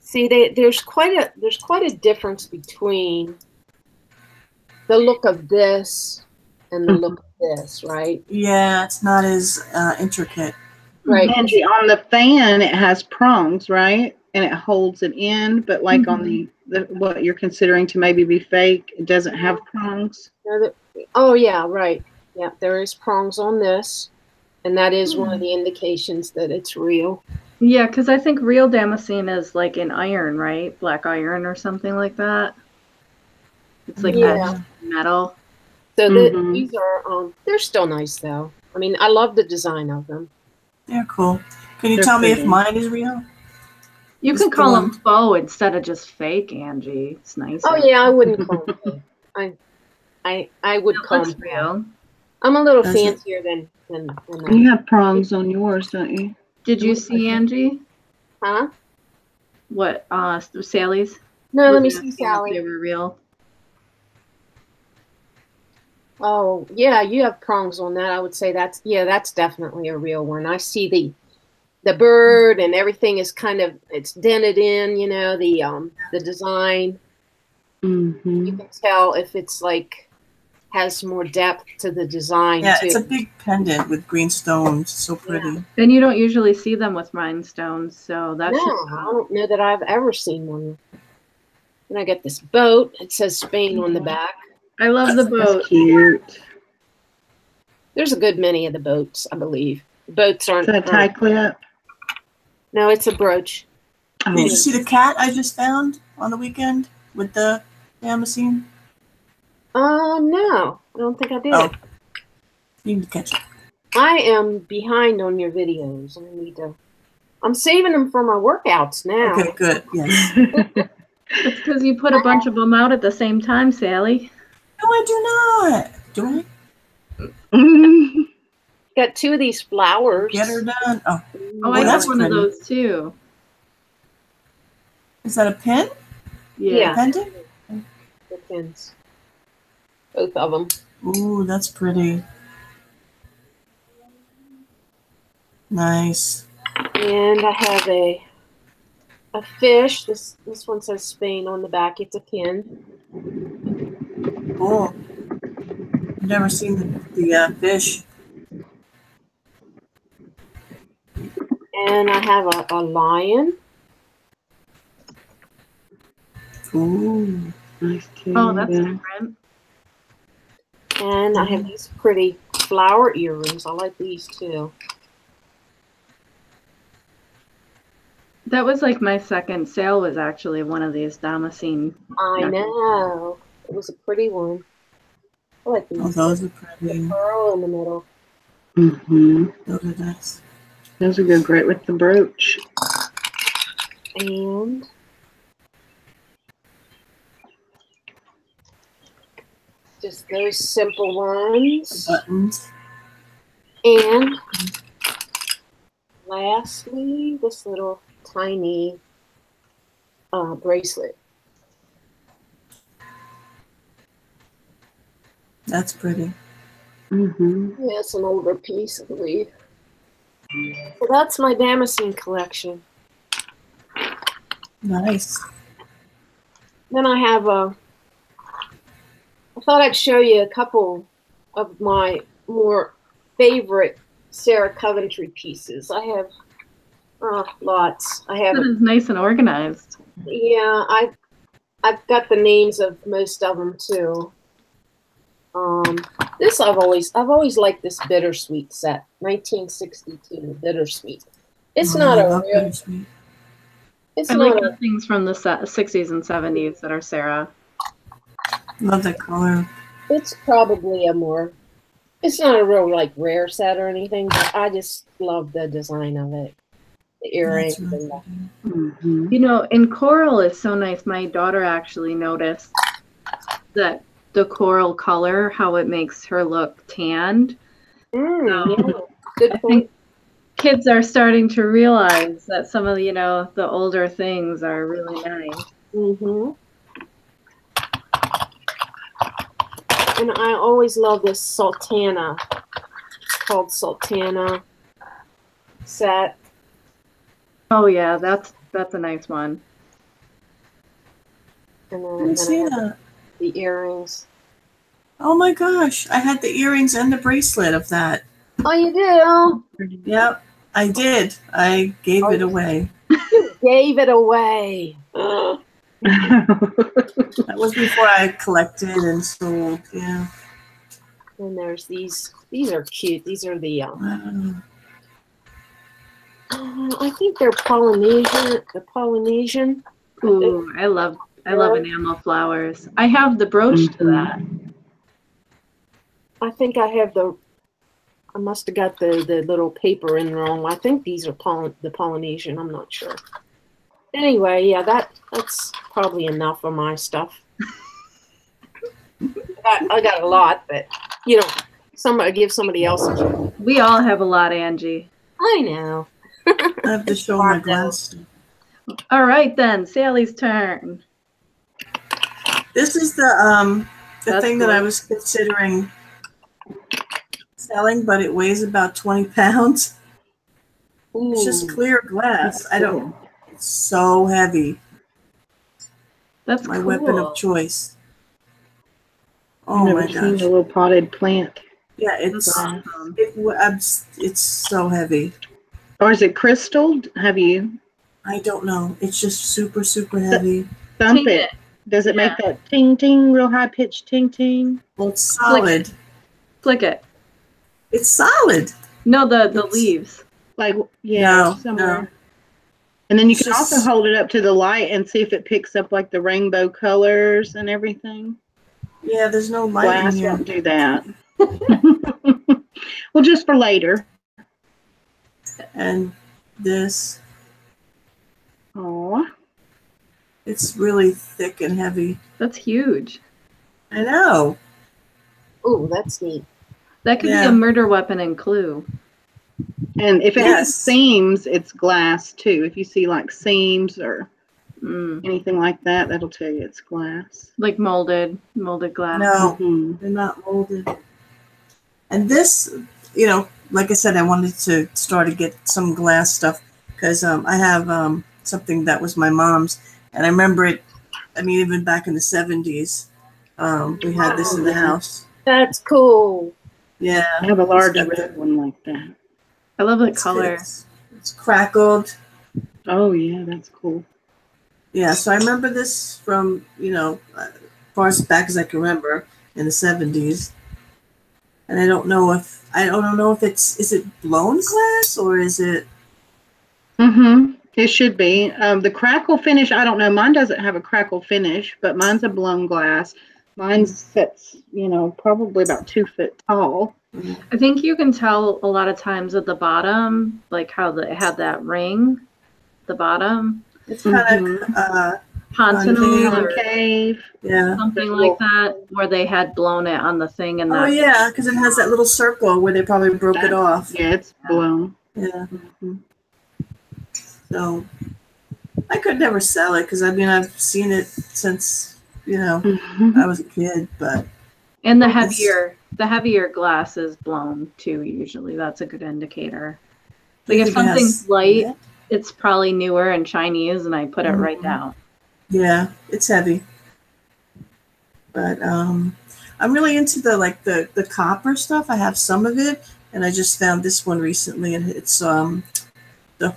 See, there's quite a difference between the look of this and the look of this, right? Yeah, it's not as intricate. Right. Angie, on the fan, it has prongs, right? And it holds it in, but like on the what you're considering to maybe be fake, it doesn't have prongs. Oh, yeah, right. Yeah, there is prongs on this, and that is one of the indications that it's real. Yeah, because I think real damascene is like in iron, right? Black iron or something like that. It's like etched metal. So these are, they're still nice though. I mean, I love the design of them. They're cool. Can you They're tell me if pretty. mine is real? You Just can the call one. them faux instead of just fake, Angie. It's nice. Oh yeah, I wouldn't call them fake. I would It call looks them real. I'm a little Does it? fancier than You have prongs on yours, don't you? Did you see Angie? huh? What Sally's? No, let me Was see, asking if Sally. they were real. Oh yeah, you have prongs on that. I would say that's definitely a real one. I see the bird and everything is kind of, it's dented in, you know, the design. You can tell if it's like has more depth to the design Yeah, too. it's a big pendant with green stones. So pretty. And you don't usually see them with rhinestones, so that's No, I don't know that I've ever seen one. And I got this boat. It says Spain on the back. I love the That's boat. cute. There's a good many of the boats, I believe. The boats Is that a tie clip? No, it's a brooch. Oh, Did you see the cat I just found on the weekend with the damascene? No, I don't think I did. Oh, you need to catch it. I am behind on your videos. I'm saving them for my workouts now. Okay, good. Yes. It's because you put a bunch of them out at the same time, Sally. No, I do not. Do Got two of these flowers. I? Get her done. Oh, Oh, I that's have one pretty. of those too. Is that a pin? Yeah. Pendant? The pins. Both of them. Ooh, that's pretty. Nice. And I have a fish. This one says Spain on the back. It's a pin. Cool. I've never seen the fish. And I have a lion. Ooh. nice too. Oh, that's yeah. different. And I have these pretty flower earrings. I like these too. That was like my second sale was actually one of these damascene. I know. It was a pretty one. I like these. Oh, those are pretty. Pearl in the middle. Those are nice. Those would go great with the brooch. And just those simple ones. Buttons. And lastly, this little tiny bracelet. That's pretty. Yeah, it's an older piece, I believe. So that's my damascene collection. Nice. Then I have I thought I'd show you a couple of my more favorite Sarah Coventry pieces. I have lots. I have. That is nice and organized. Yeah, I've got the names of most of them too. This I've always liked this bittersweet set, 1962 bittersweet. It's not a real. Bittersweet. It's I not like a. the things from the 60s and 70s that are Sarah. Love that color. It's probably a more. It's not a real like rare set or anything, but I just love the design of it. The earrings That's really and the. Mhm. You know, and coral is so nice. My daughter actually noticed that the coral color, how it makes her look tanned. Yeah, good I point. think kids are starting to realize that some of, you know, the older things are really nice. Mm-hmm. And I always love this Sultana. It's called Sultana set. Oh yeah, that's a nice one. And I then, didn't see I have that. the earrings. Oh my gosh, I had the earrings and the bracelet of that. Oh, you do? Yep, I did. I gave it away. You gave it away. That was before I collected and sold. Yeah. And there's these. These are cute. These are the. Wow. I think they're Polynesian. The Polynesian. Ooh, I love enamel flowers. I have the brooch to that. I think I have the. I must have got the little paper in wrong. I think these are the Polynesian. I'm not sure. Anyway, yeah, that's probably enough for my stuff. I got a lot, but you know, give somebody else. We all have a lot, Angie. I know. I have to show my glass. All right then, Sally's turn. This is the That's thing that cool. I was considering selling, but it weighs about 20 pounds. It's just Ooh. clear glass. I don't. It's so heavy. That's My cool. weapon of choice. I've Oh never my seen gosh. a little potted plant. Yeah, That's it's awesome. it's so heavy. Or is it crystal? Have you I don't know. It's just super, super heavy. thump Ting it? Does it make Yeah. that ting ting, real high pitched ting ting? Well, it's solid. Flick it. It's solid. No, the It's- leaves. Like yeah, No, somewhere. no. And then you It's can also just- hold it up to the light and see if it picks up like the rainbow colors and everything. Yeah, there's no light in Glass here. won't do that. Well, just for later. And this, Oh, it's really thick and heavy. That's huge. I know. Ooh, that's neat. That could be Yeah. a murder weapon in Clue. and if it has Yes. seams, it's glass too. If you see like seams or Mm. anything like that, that'll tell you it's glass. Like molded glass. No, Mhm. they're not molded. And this, you know, like I said, I wanted to start to get some glass stuff because I have something that was my mom's, and I remember it. I mean, even back in the 70s, we had this in the house. That's cool. Yeah, I have a large It's got red one like that. I love the It's- color. It's crackled. Oh yeah, that's cool. Yeah, so I remember this from, you know, as far as back as I can remember in the 70s. And I don't know if is it blown glass or is it? Mm-hmm. It should be. The crackle finish, I don't know. Mine doesn't have a crackle finish, but mine's a blown glass. Mine sits, probably about 2 foot tall. I think you can tell a lot of times at the bottom, like how it had that ring, the bottom, It's kind of pontinel or Concave. yeah. something like that, where they had blown it on the thing and Oh that. yeah, because it has that little circle where they probably broke it off. Yeah, it's blown. Yeah. Mhm. So I could never sell it because I mean I've seen it since I was a kid, but And the heavier glass is blown too. Usually, that's a good indicator. Like if something's light, it's probably newer and Chinese, and I put it right down. Yeah, it's heavy. But I'm really into the copper stuff. I have some of it, And I just found this one recently, and it's the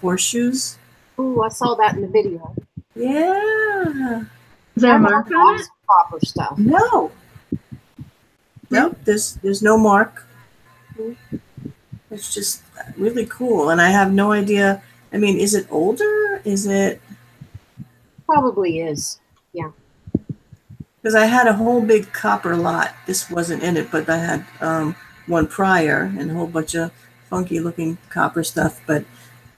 horseshoes. Ooh, I saw that in the video. Yeah. Is there a I mark love on it? copper stuff. No. Nope. There's no mark. It's just really cool, and I have no idea. I mean, is it older? Is it? Probably is. Yeah. Because I had a whole big copper lot. This wasn't in it, but I had one prior and a whole bunch of funky looking copper stuff. But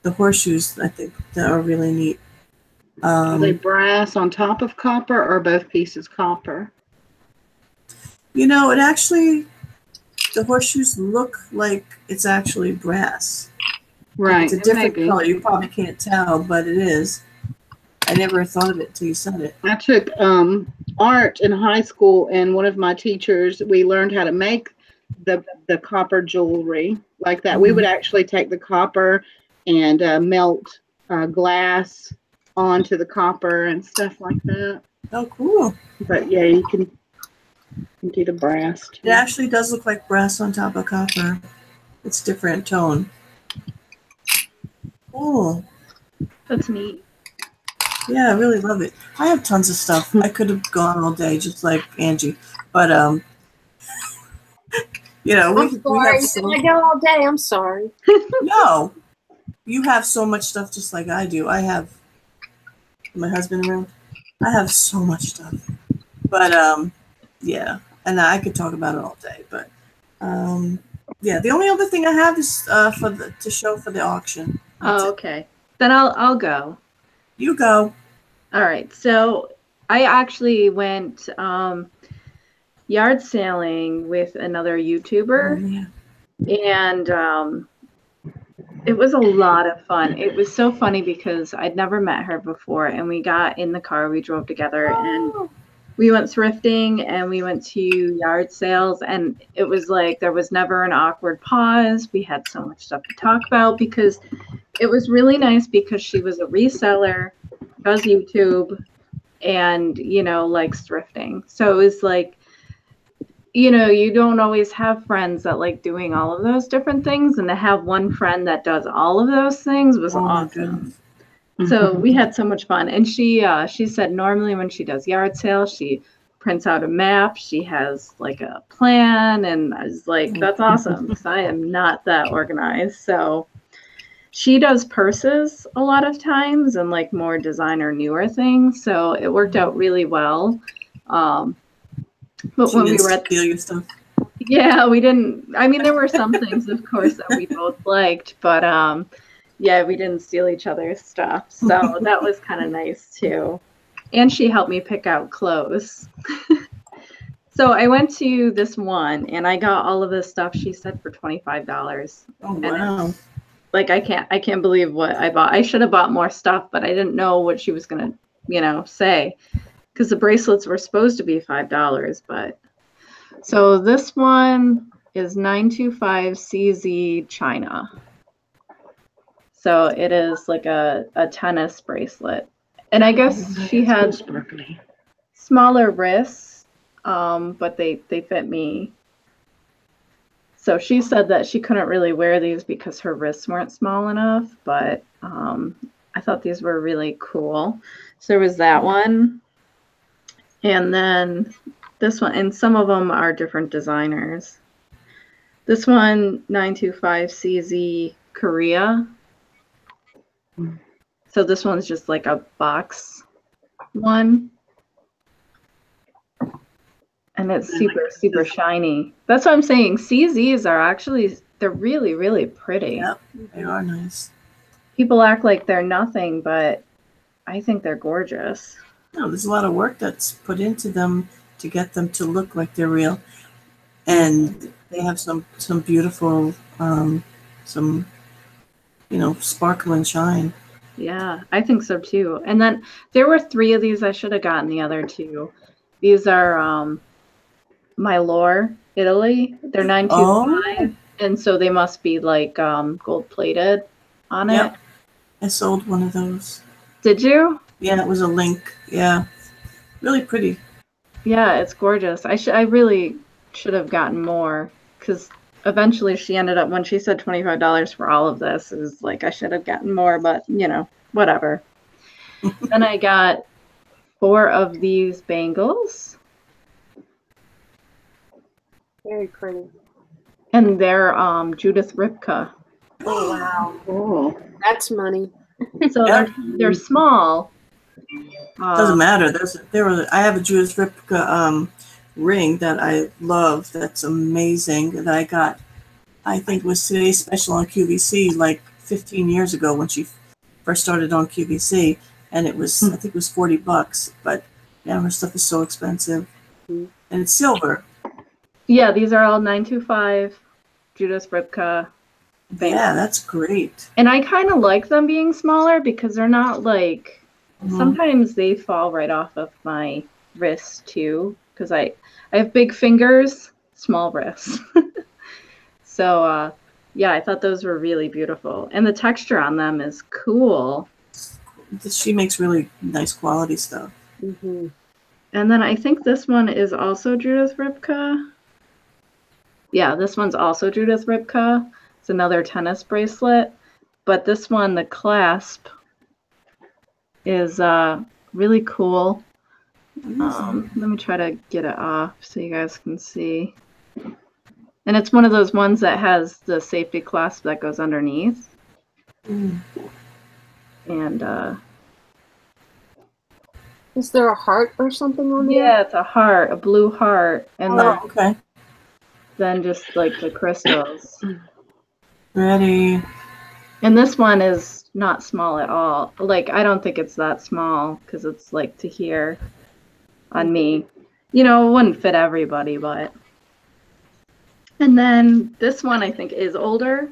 the horseshoes, I think, that are really neat. Are they brass on top of copper or both pieces copper? You know, it actually, the horseshoes look like it's actually brass. Right. It's a different color. You probably can't tell, but it is. I never thought of it until you said it. I took art in high school, and one of my teachers, we learned how to make the copper jewelry like that. We would actually take the copper and melt glass onto the copper and stuff like that. Oh, cool. But yeah, you can do the brass too. It actually does look like brass on top of copper. It's different tone. Cool. That's neat. Yeah, I really love it. I have tons of stuff. I could have gone all day just like Angie. But you know, we have so I go all day. I'm sorry. No. You have so much stuff just like I do. I have my husband around. I have so much stuff. But yeah, and I could talk about it all day. But yeah, the only other thing I have is to show for the auction. That's Oh, okay. Then I'll go. You go. All right. So I actually went yard sailing with another YouTuber, and it was a lot of fun. It was so funny because I'd never met her before, and we got in the car, we drove together, and we went thrifting, and we went to yard sales, and it was like there was never an awkward pause. We had so much stuff to talk about because it was really nice because she was a reseller, does YouTube, and, you know, likes thrifting. So it was like, you know, you don't always have friends that like doing all of those different things, and to have one friend that does all of those things was awesome. So we had so much fun. And she said normally when she does yard sales, she prints out a map. She has like a plan, and I was like, that's awesome because I am not that organized. So she does purses a lot of times and like more designer newer things. So it worked out really well. But She when we didn't were at steal your stuff. Yeah, we didn't. I mean, there were some things, of course, that we both liked, but yeah, we didn't steal each other's stuff. So that was kind of nice too. And she helped me pick out clothes. So I went to this one, and I got all of this stuff she said for $25. Oh wow! Like I can't believe what I bought. I should have bought more stuff, but I didn't know what she was gonna, you know, say, because the bracelets were supposed to be $5, but. So this one is 925 CZ China. So it is like a tennis bracelet. And I guess she had smaller wrists, but they fit me. So she said that she couldn't really wear these because her wrists weren't small enough, but I thought these were really cool. So there was that one. And then this one, and some of them are different designers. This one, 925 CZ Korea. So this one's just like a box one. And it's super, super shiny. That's what I'm saying. CZs are actually, they're really, really pretty. Yep, they are nice. People act like they're nothing, but I think they're gorgeous. No, there's a lot of work that's put into them to get them to look like they're real, and they have some beautiful, some, you know, sparkle and shine. Yeah, I think so too. And then there were 3 of these. I should have gotten the other 2. These are My Lore, Italy. They're 925, and so they must be like gold plated on it. I sold one of those. Did you? Yeah, it was a link. Yeah, really pretty. Yeah, it's gorgeous. I really should have gotten more because eventually she ended up, when she said $25 for all of this, it was like I should have gotten more, but you know, whatever. Then I got 4 of these bangles. Very pretty. And they're Judith Ripka. Oh wow. Cool. That's money. So Yeah. they're small. Doesn't matter. I have a Judith Ripka ring that I love. That's amazing. That I got. I think it was today's special on QVC like 15 years ago when she first started on QVC, and it was I think it was $40. But yeah, her stuff is so expensive, and it's silver. Yeah, these are all 925 Judith Ripka bangles. Yeah, that's great. And I kind of like them being smaller because they're not like, sometimes they fall right off of my wrist too, because I have big fingers, small wrists. So yeah, I thought those were really beautiful. And the texture on them is cool. She makes really nice quality stuff. Mm-hmm. And then I think this one is also Judith Ripka. Yeah, this one's also Judith Ripka. It's another tennis bracelet. But this one, the clasp, is really cool. Let me try to get it off so you guys can see. And it's one of those ones that has the safety clasp that goes underneath. And Is there a heart or something on there? yeah, it's a heart, a blue heart, and Okay. then just like the crystals. Ready. And this one is not small at all. Like, I don't think it's that small because it's like to here on me. You know, it wouldn't fit everybody, but. And then this one I think is older,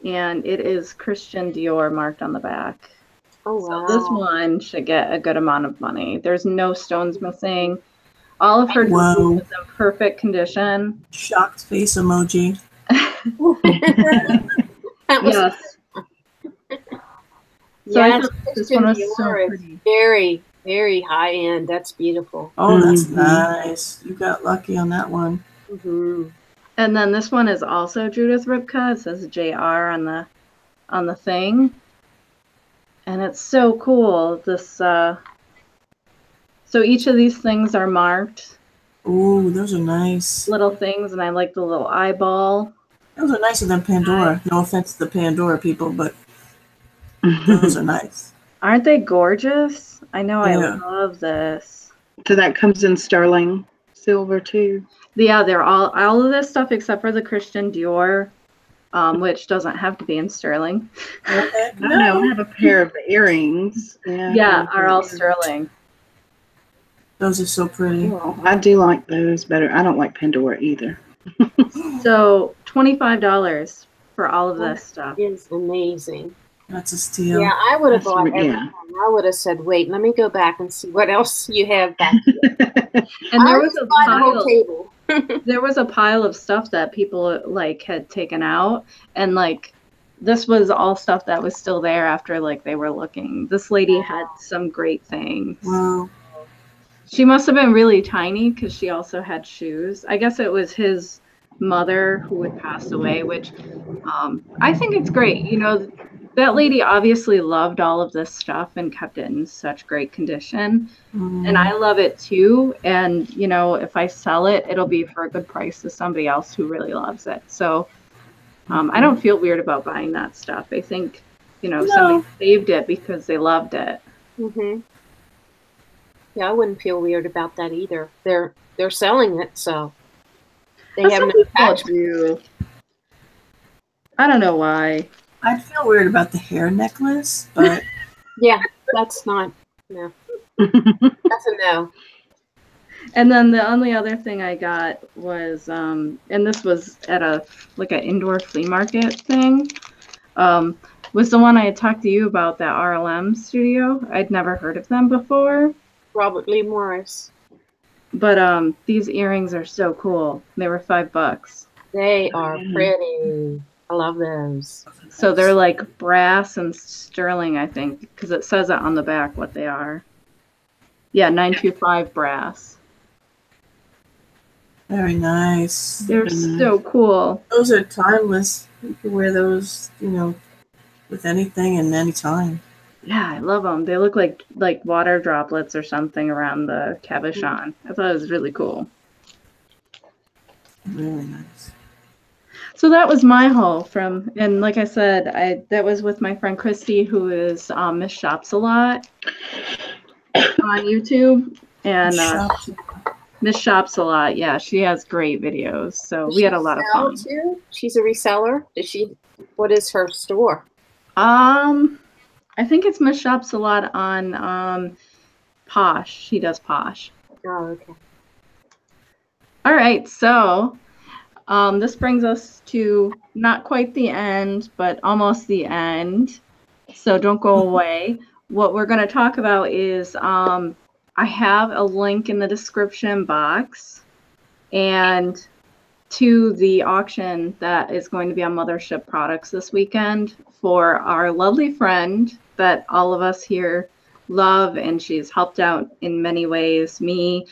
and it is Christian Dior marked on the back. Oh wow. So this one should get a good amount of money. There's no stones missing. All of her jewelry is in perfect condition. Shocked face emoji. That was, Yes. So yes, this one was Christian so Dior is pretty. very, very high end. That's beautiful. Oh, that's nice. You got lucky on that one. Mm-hmm. And then this one is also Judith Ripka. It says JR on the thing. And it's so cool. This so each of these things are marked. Ooh, those are nice. Little things, and I like the little eyeball. Those are nicer than Pandora. No offense to the Pandora people, but those are nice. Aren't they gorgeous? I know, Yeah. I love this. So that comes in sterling silver too. Yeah, they're all of this stuff except for the Christian Dior, which doesn't have to be in sterling. Okay. I know. I have a pair of earrings. Yeah, are all sterling. Those are so pretty. Well, I do like those better. I don't like Pandora either. So $25 for all of this stuff. Is amazing. That's a steal. Yeah, I would have That's bought right, everything. yeah. I would have said, wait, let me go back and see what else you have back here. And there I was would a buy the whole pile. table. There was a pile of stuff that people like had taken out, and like this was all stuff that was still there after like they were looking. This lady had some great things. Wow. She must have been really tiny because she also had shoes. I guess it was his mother who had passed away, which I think it's great. You know, that lady obviously loved all of this stuff and kept it in such great condition. And I love it too. And, you know, if I sell it, it'll be for a good price to somebody else who really loves it. So I don't feel weird about buying that stuff. I think, you know, somebody saved it because they loved it. Mm-hmm. Yeah, I wouldn't feel weird about that either. They're selling it, so they But have some no people attachment. do. I don't know why. I'd feel weird about the hair necklace, but Yeah, that's not no. That's a no. And then the only other thing I got was, and this was at an indoor flea market thing, was the one I had talked to you about, that RLM studio. I'd never heard of them before. Robert Lee Morris. But these earrings are so cool. They were $5. They are pretty. I love those. So they're like brass and sterling, I think, because it says it on the back what they are. Yeah, 925 brass. Very nice. They're Very nice. so cool. Those are timeless. You can wear those, you know, with anything and any time. Yeah, I love them. They look like water droplets or something around the cabochon. I thought it was really cool. Really nice. So that was my haul from, and like I said, that was with my friend Christy, who is Miss Shops a Lot on YouTube, and Miss Shops a Lot. Yeah, she has great videos. So we had a lot of fun. Too? She's a reseller. What is her store? I think it's Miss Shops a Lot on Posh. She does Posh. Oh, okay. All right, so this brings us to not quite the end, but almost the end. So don't go away. What we're going to talk about is I have a link in the description box and to the auction that is going to be on Mothership Products this weekend for our lovely friend that all of us here love, and she's helped out in many ways. Me,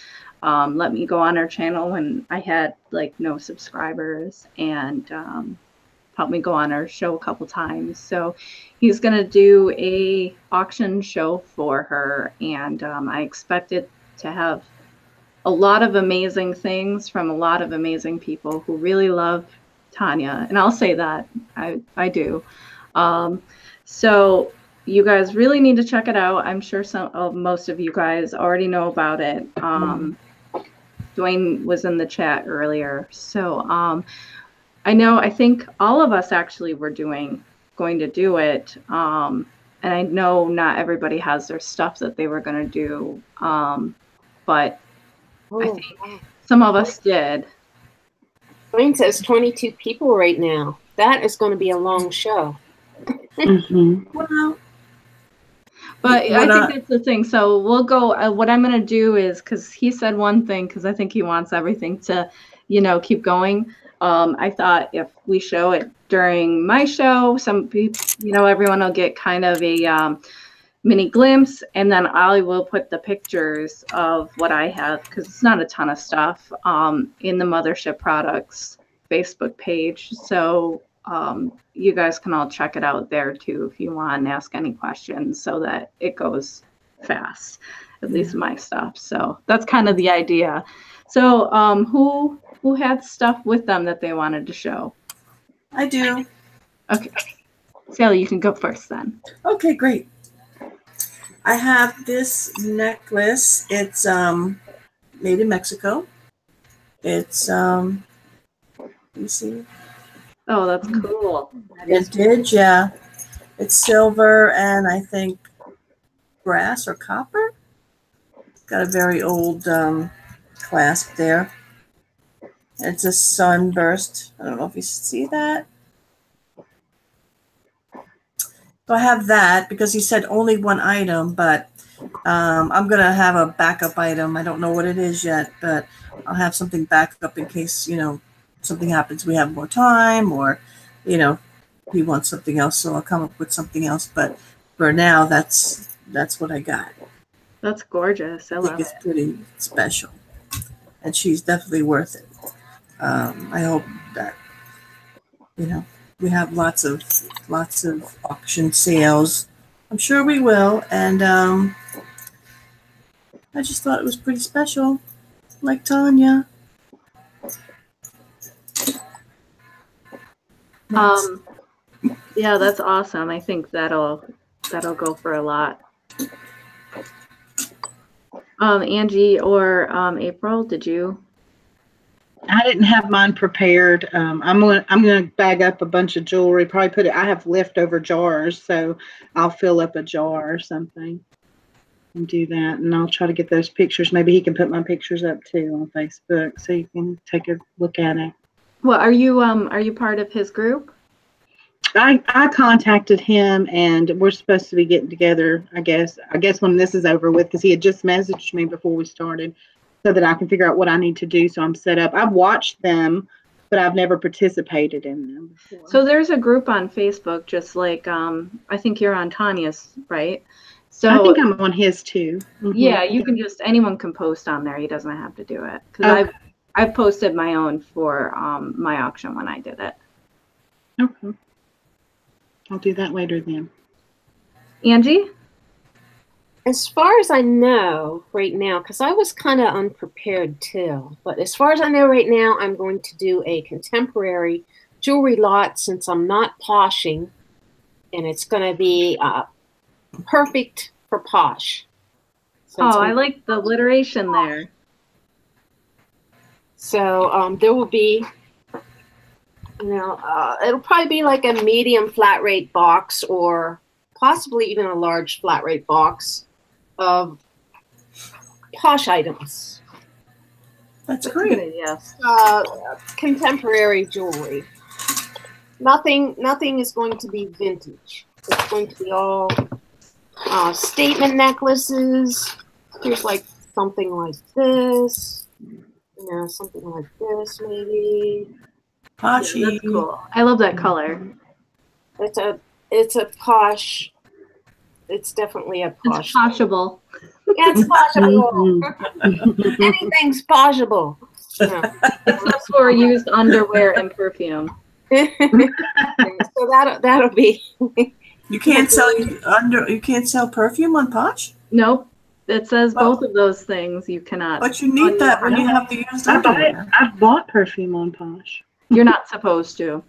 let me go on her channel when I had like no subscribers, and helped me go on her show a couple times. So he's gonna do a auction show for her, and I expect it to have a lot of amazing things from a lot of amazing people who really love Tonya, and I'll say that I do. So you guys really need to check it out. I'm sure most of you guys already know about it. Dwayne was in the chat earlier. So I think all of us actually were going to do it. And I know not everybody has their stuff that they were going to do. But I think some of us did. Dwayne says 22 people right now. That is going to be a long show. Well, but I think that's the thing. So we'll go. What I'm going to do is, because he said one thing, because I think he wants everything to, keep going. I thought if we show it during my show, some people, everyone will get kind of a mini glimpse, and then I will put the pictures of what I have, because it's not a ton of stuff, in the Mothership Products Facebook page. So you guys can all check it out there too if you want and ask any questions, so that it goes fast, at least my stuff. So that's kind of the idea. So who had stuff with them that they wanted to show? I do. Okay, Sally, you can go first then. Okay, great. I have this necklace. It's made in Mexico. It's let me see. Oh, that's cool. Vintage, yeah. It's silver and I think brass or copper. Got a very old clasp there. It's a sunburst. I don't know if you see that. So I have that because he said only one item, but I'm going to have a backup item. I don't know what it is yet, but I'll have something backup in case, something happens. We have more time, or, he wants something else. So I'll come up with something else. But for now, that's what I got. That's gorgeous. I love it. It's pretty special. And she's definitely worth it. I hope that, we have lots of auction sales. I'm sure we will. And I just thought it was pretty special, like Tonya. Yeah, that's awesome. I think that'll go for a lot. Angie or April, did you? I didn't have mine prepared. I'm gonna bag up a bunch of jewelry. Probably put it. I have leftover jars, so I'll fill up a jar or something and do that. And I'll try to get those pictures. Maybe he can put my pictures up too on Facebook, so you can take a look at it. Well, are you part of his group? I contacted him, and we're supposed to be getting together. I guess when this is over with, because he had just messaged me before we started, so that I can figure out what I need to do. So I'm set up. I've watched them, but I've never participated in them before. So there's a group on Facebook, just like I think you're on Tanya's, right? So I think I'm on his too. Yeah, you can anyone can post on there. He doesn't have to do it. Because I posted my own for my auction when I did it. Okay. I'll do that later then. Angie? As far as I know right now, because I was kind of unprepared too, but as far as I know right now, I'm going to do a contemporary jewelry lot since I'm not poshing, and it's going to be perfect for posh. So I like the alliteration there. So there will be, it'll probably be like a medium flat rate box or possibly even a large flat rate box of posh items. That's great. Yes. Contemporary jewelry. Nothing is going to be vintage. It's going to be all statement necklaces. Here's like something like this. Something like this maybe. Poshy. Yeah, that's cool. I love that color. It's a posh. It's definitely a posh. It's poshable. Yeah, it's poshable. Anything's poshable. Yeah. Except for used underwear and perfume. So that'll be. You can't sell perfume on Posh? Nope. It says both of those things you cannot. But you need that when you have the used underwear. I've bought perfume on Posh. You're not supposed to.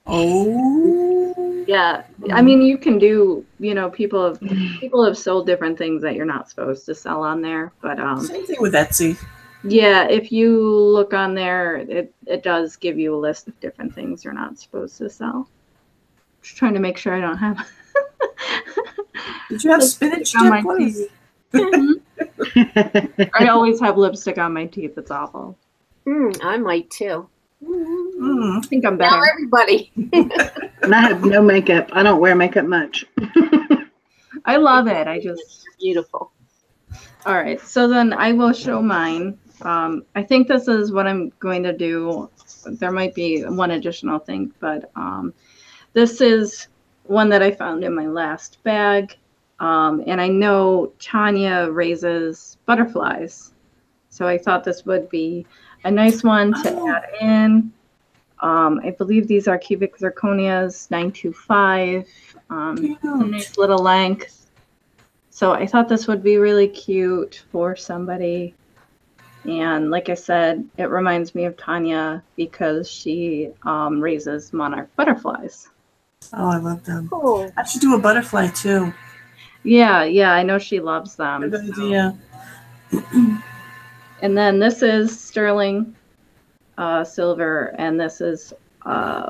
Oh. Yeah. I mean, you can do, people have sold different things that you're not supposed to sell on there, but Same thing with Etsy. yeah, if you look on there, it does give you a list of different things you're not supposed to sell. Just trying to make sure I don't have. Did you have spinach on my dip? What is teeth? I always have lipstick on my teeth. It's awful. I might too. I think I'm better. Now everybody. And I have no makeup. I don't wear makeup much. I love it. I just beautiful. All right, so then I will show mine. I think this is what I'm going to do. There might be one additional thing, but this is one that I found in my last bag. And I know Tonya raises butterflies. So I thought this would be a nice one to add in. I believe these are cubic zirconias, 925. A nice little length. So I thought this would be really cute for somebody. And like I said, it reminds me of Tonya because she raises monarch butterflies. Oh, I love them. Cool. I should do a butterfly too. Yeah, I know she loves them. Good idea. And then this is sterling silver, and this is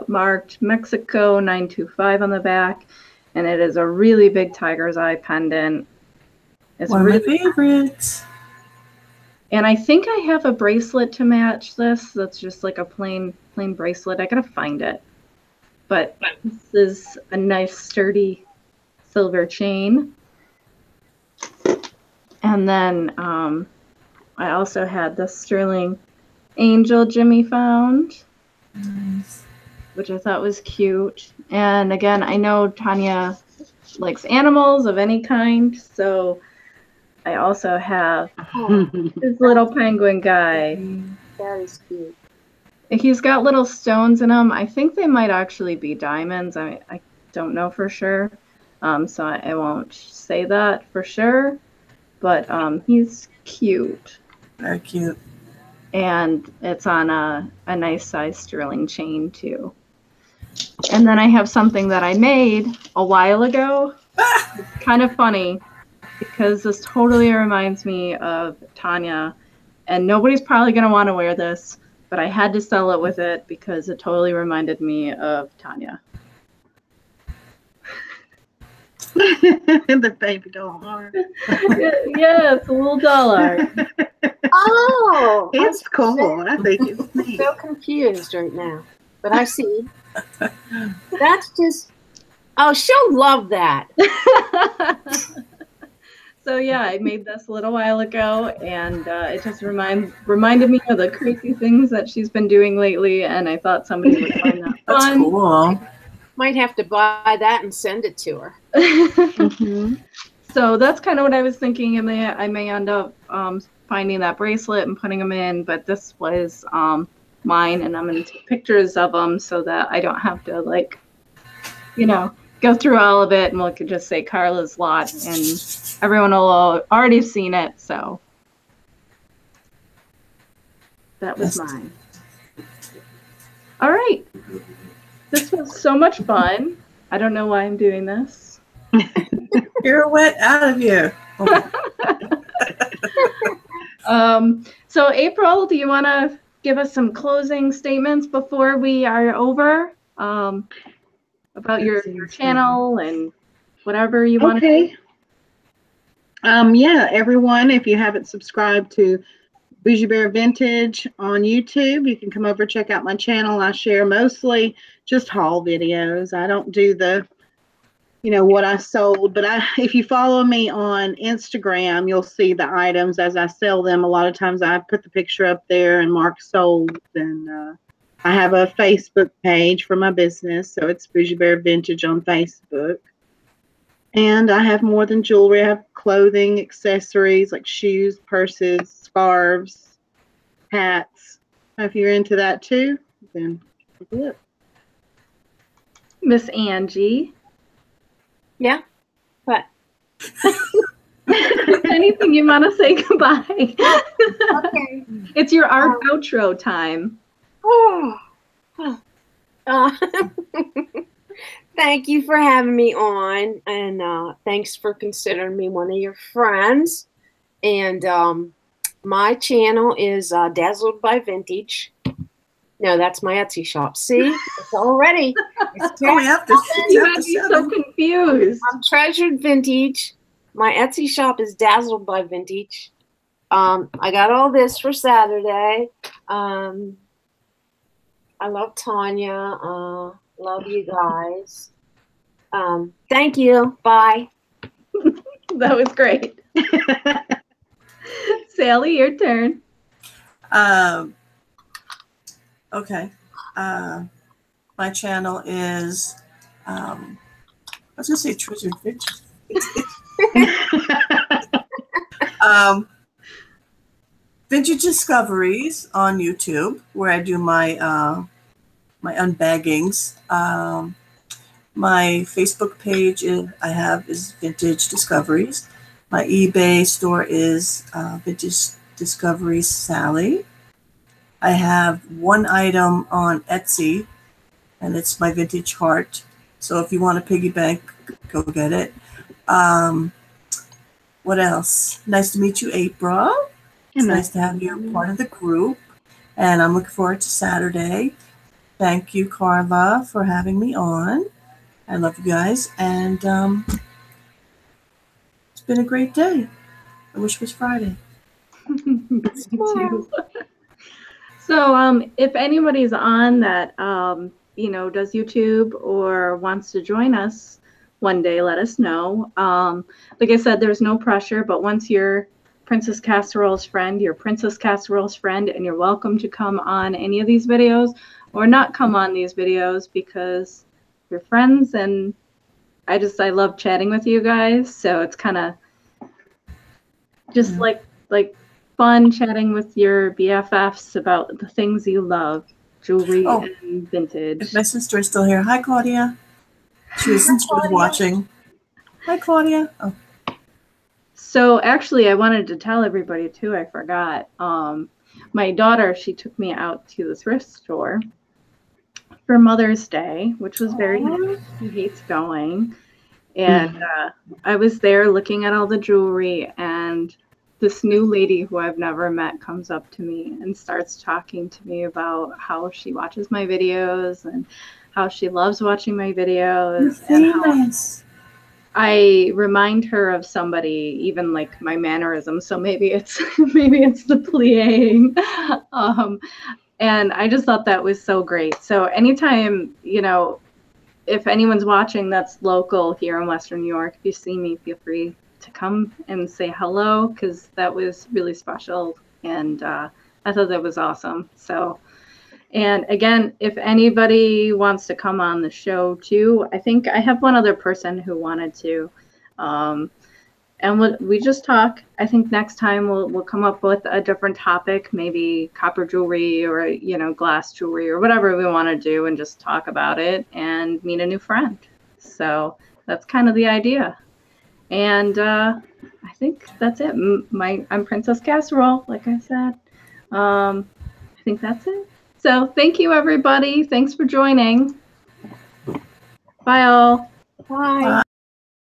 marked Mexico 925 on the back. And it is a really big tiger's eye pendant. It's one of really my favorites. And I think I have a bracelet to match this. That's just like a plain bracelet. I gotta find it. But this is a nice sturdy silver chain. And then I also had the sterling angel Jimmy found. Nice. Which I thought was cute. And again, I know Tonya likes animals of any kind, so I also have this little penguin guy. That is cute. He's got little stones in him. I think they might actually be diamonds. I don't know for sure, so I won't say that for sure. But he's cute. Very cute. And it's on a nice size sterling chain too. And then I have something that I made a while ago. It's kind of funny because this totally reminds me of Tonya. And nobody's probably going to want to wear this, but I had to sell it with it because it totally reminded me of Tonya. The baby doll heart. Yeah, it's a little doll art. Oh, It's cool. I think it's I'm neat. so confused right now, but I see. That's just. Oh, she'll love that. So yeah, I made this a little while ago, and it just reminded me of the crazy things that she's been doing lately, and I thought somebody would find that That's fun. cool. Might have to buy that and send it to her. So that's kind of what I was thinking, and I may end up finding that bracelet and putting them in, but this was mine, and I'm going to take pictures of them so that I don't have to, like, you know, go through all of it, and we could just say Carla's lot, and everyone will already seen it, so that was mine. All right. This was so much fun. I don't know why I'm doing this. Pirouette out of here. So April, do you want to give us some closing statements before we are over about your channel and whatever you want to do? Yeah, everyone, if you haven't subscribed to Boujee Bear Vintage on YouTube, you can come over, check out my channel. I share mostly just haul videos. I don't do the, you know, what I sold, but if you follow me on Instagram, you'll see the items as I sell them. A lot of times I put the picture up there and mark sold, and I have a Facebook page for my business, so it's Boujee Bear Vintage on Facebook. And I have more than jewelry. I have clothing, accessories like shoes, purses, scarves, hats. If you're into that too, then look. Miss Angie. Yeah. What? Anything you want to say goodbye? Okay. It's your outro time. Thank you for having me on, and thanks for considering me one of your friends. And my channel is Dazzled by Vintage. No, that's my Etsy shop. See, it's already. We have to. You had me so confused. I'm Treasured Vintage. My Etsy shop is Dazzled by Vintage. I got all this for Saturday. I love Tonya. Love you guys. Thank you. Bye. That was great. Sally, your turn. Okay. My channel is, I was going to say Treasured Vintage. Vintage Discoveries on YouTube, where I do my my unbaggings. My Facebook page is Vintage Discoveries. My eBay store is Vintage Discoveries Sally. I have one item on Etsy, and it's my vintage heart. So if you want a piggy bank, go get it. What else? Nice to meet you, April. It's nice to have you part of the group, and I'm looking forward to Saturday. Thank you, Carla, for having me on. I love you guys, and it's been a great day. I wish it was Friday. Me too. So if anybody's on that, you know, does YouTube or wants to join us one day, let us know. Like I said, there's no pressure, but once you're Princess Casserole's friend, you're Princess Casserole's friend, and you're welcome to come on any of these videos or not come on these videos because you're friends, and I love chatting with you guys. So it's kind of just like fun chatting with your BFFs about the things you love, jewelry and vintage. If my sister is still here, hi Claudia. She was watching. Hi Claudia. Oh. So actually, I wanted to tell everybody too. I forgot. My daughter, she took me out to the thrift store for Mother's Day, which was very nice. She hates going, and I was there looking at all the jewelry, and this new lady who I've never met comes up to me and starts talking to me about how she watches my videos and how she loves watching my videos. And how I remind her of somebody, even like my mannerisms. So maybe it's the playing. And I just thought that was so great. So anytime, you know, if anyone's watching that's local here in Western New York, if you see me, feel free to come and say hello, because that was really special, and I thought that was awesome. So, and again, if anybody wants to come on the show too, I think I have one other person who wanted to, and we just talk. I think next time we'll come up with a different topic, maybe copper jewelry or, you know, glass jewelry or whatever we want to do, and just talk about it and meet a new friend. So that's kind of the idea. And I think that's it. I'm Princess Casserole, like I said. I think that's it. So thank you, everybody. Thanks for joining. Bye, all. Bye.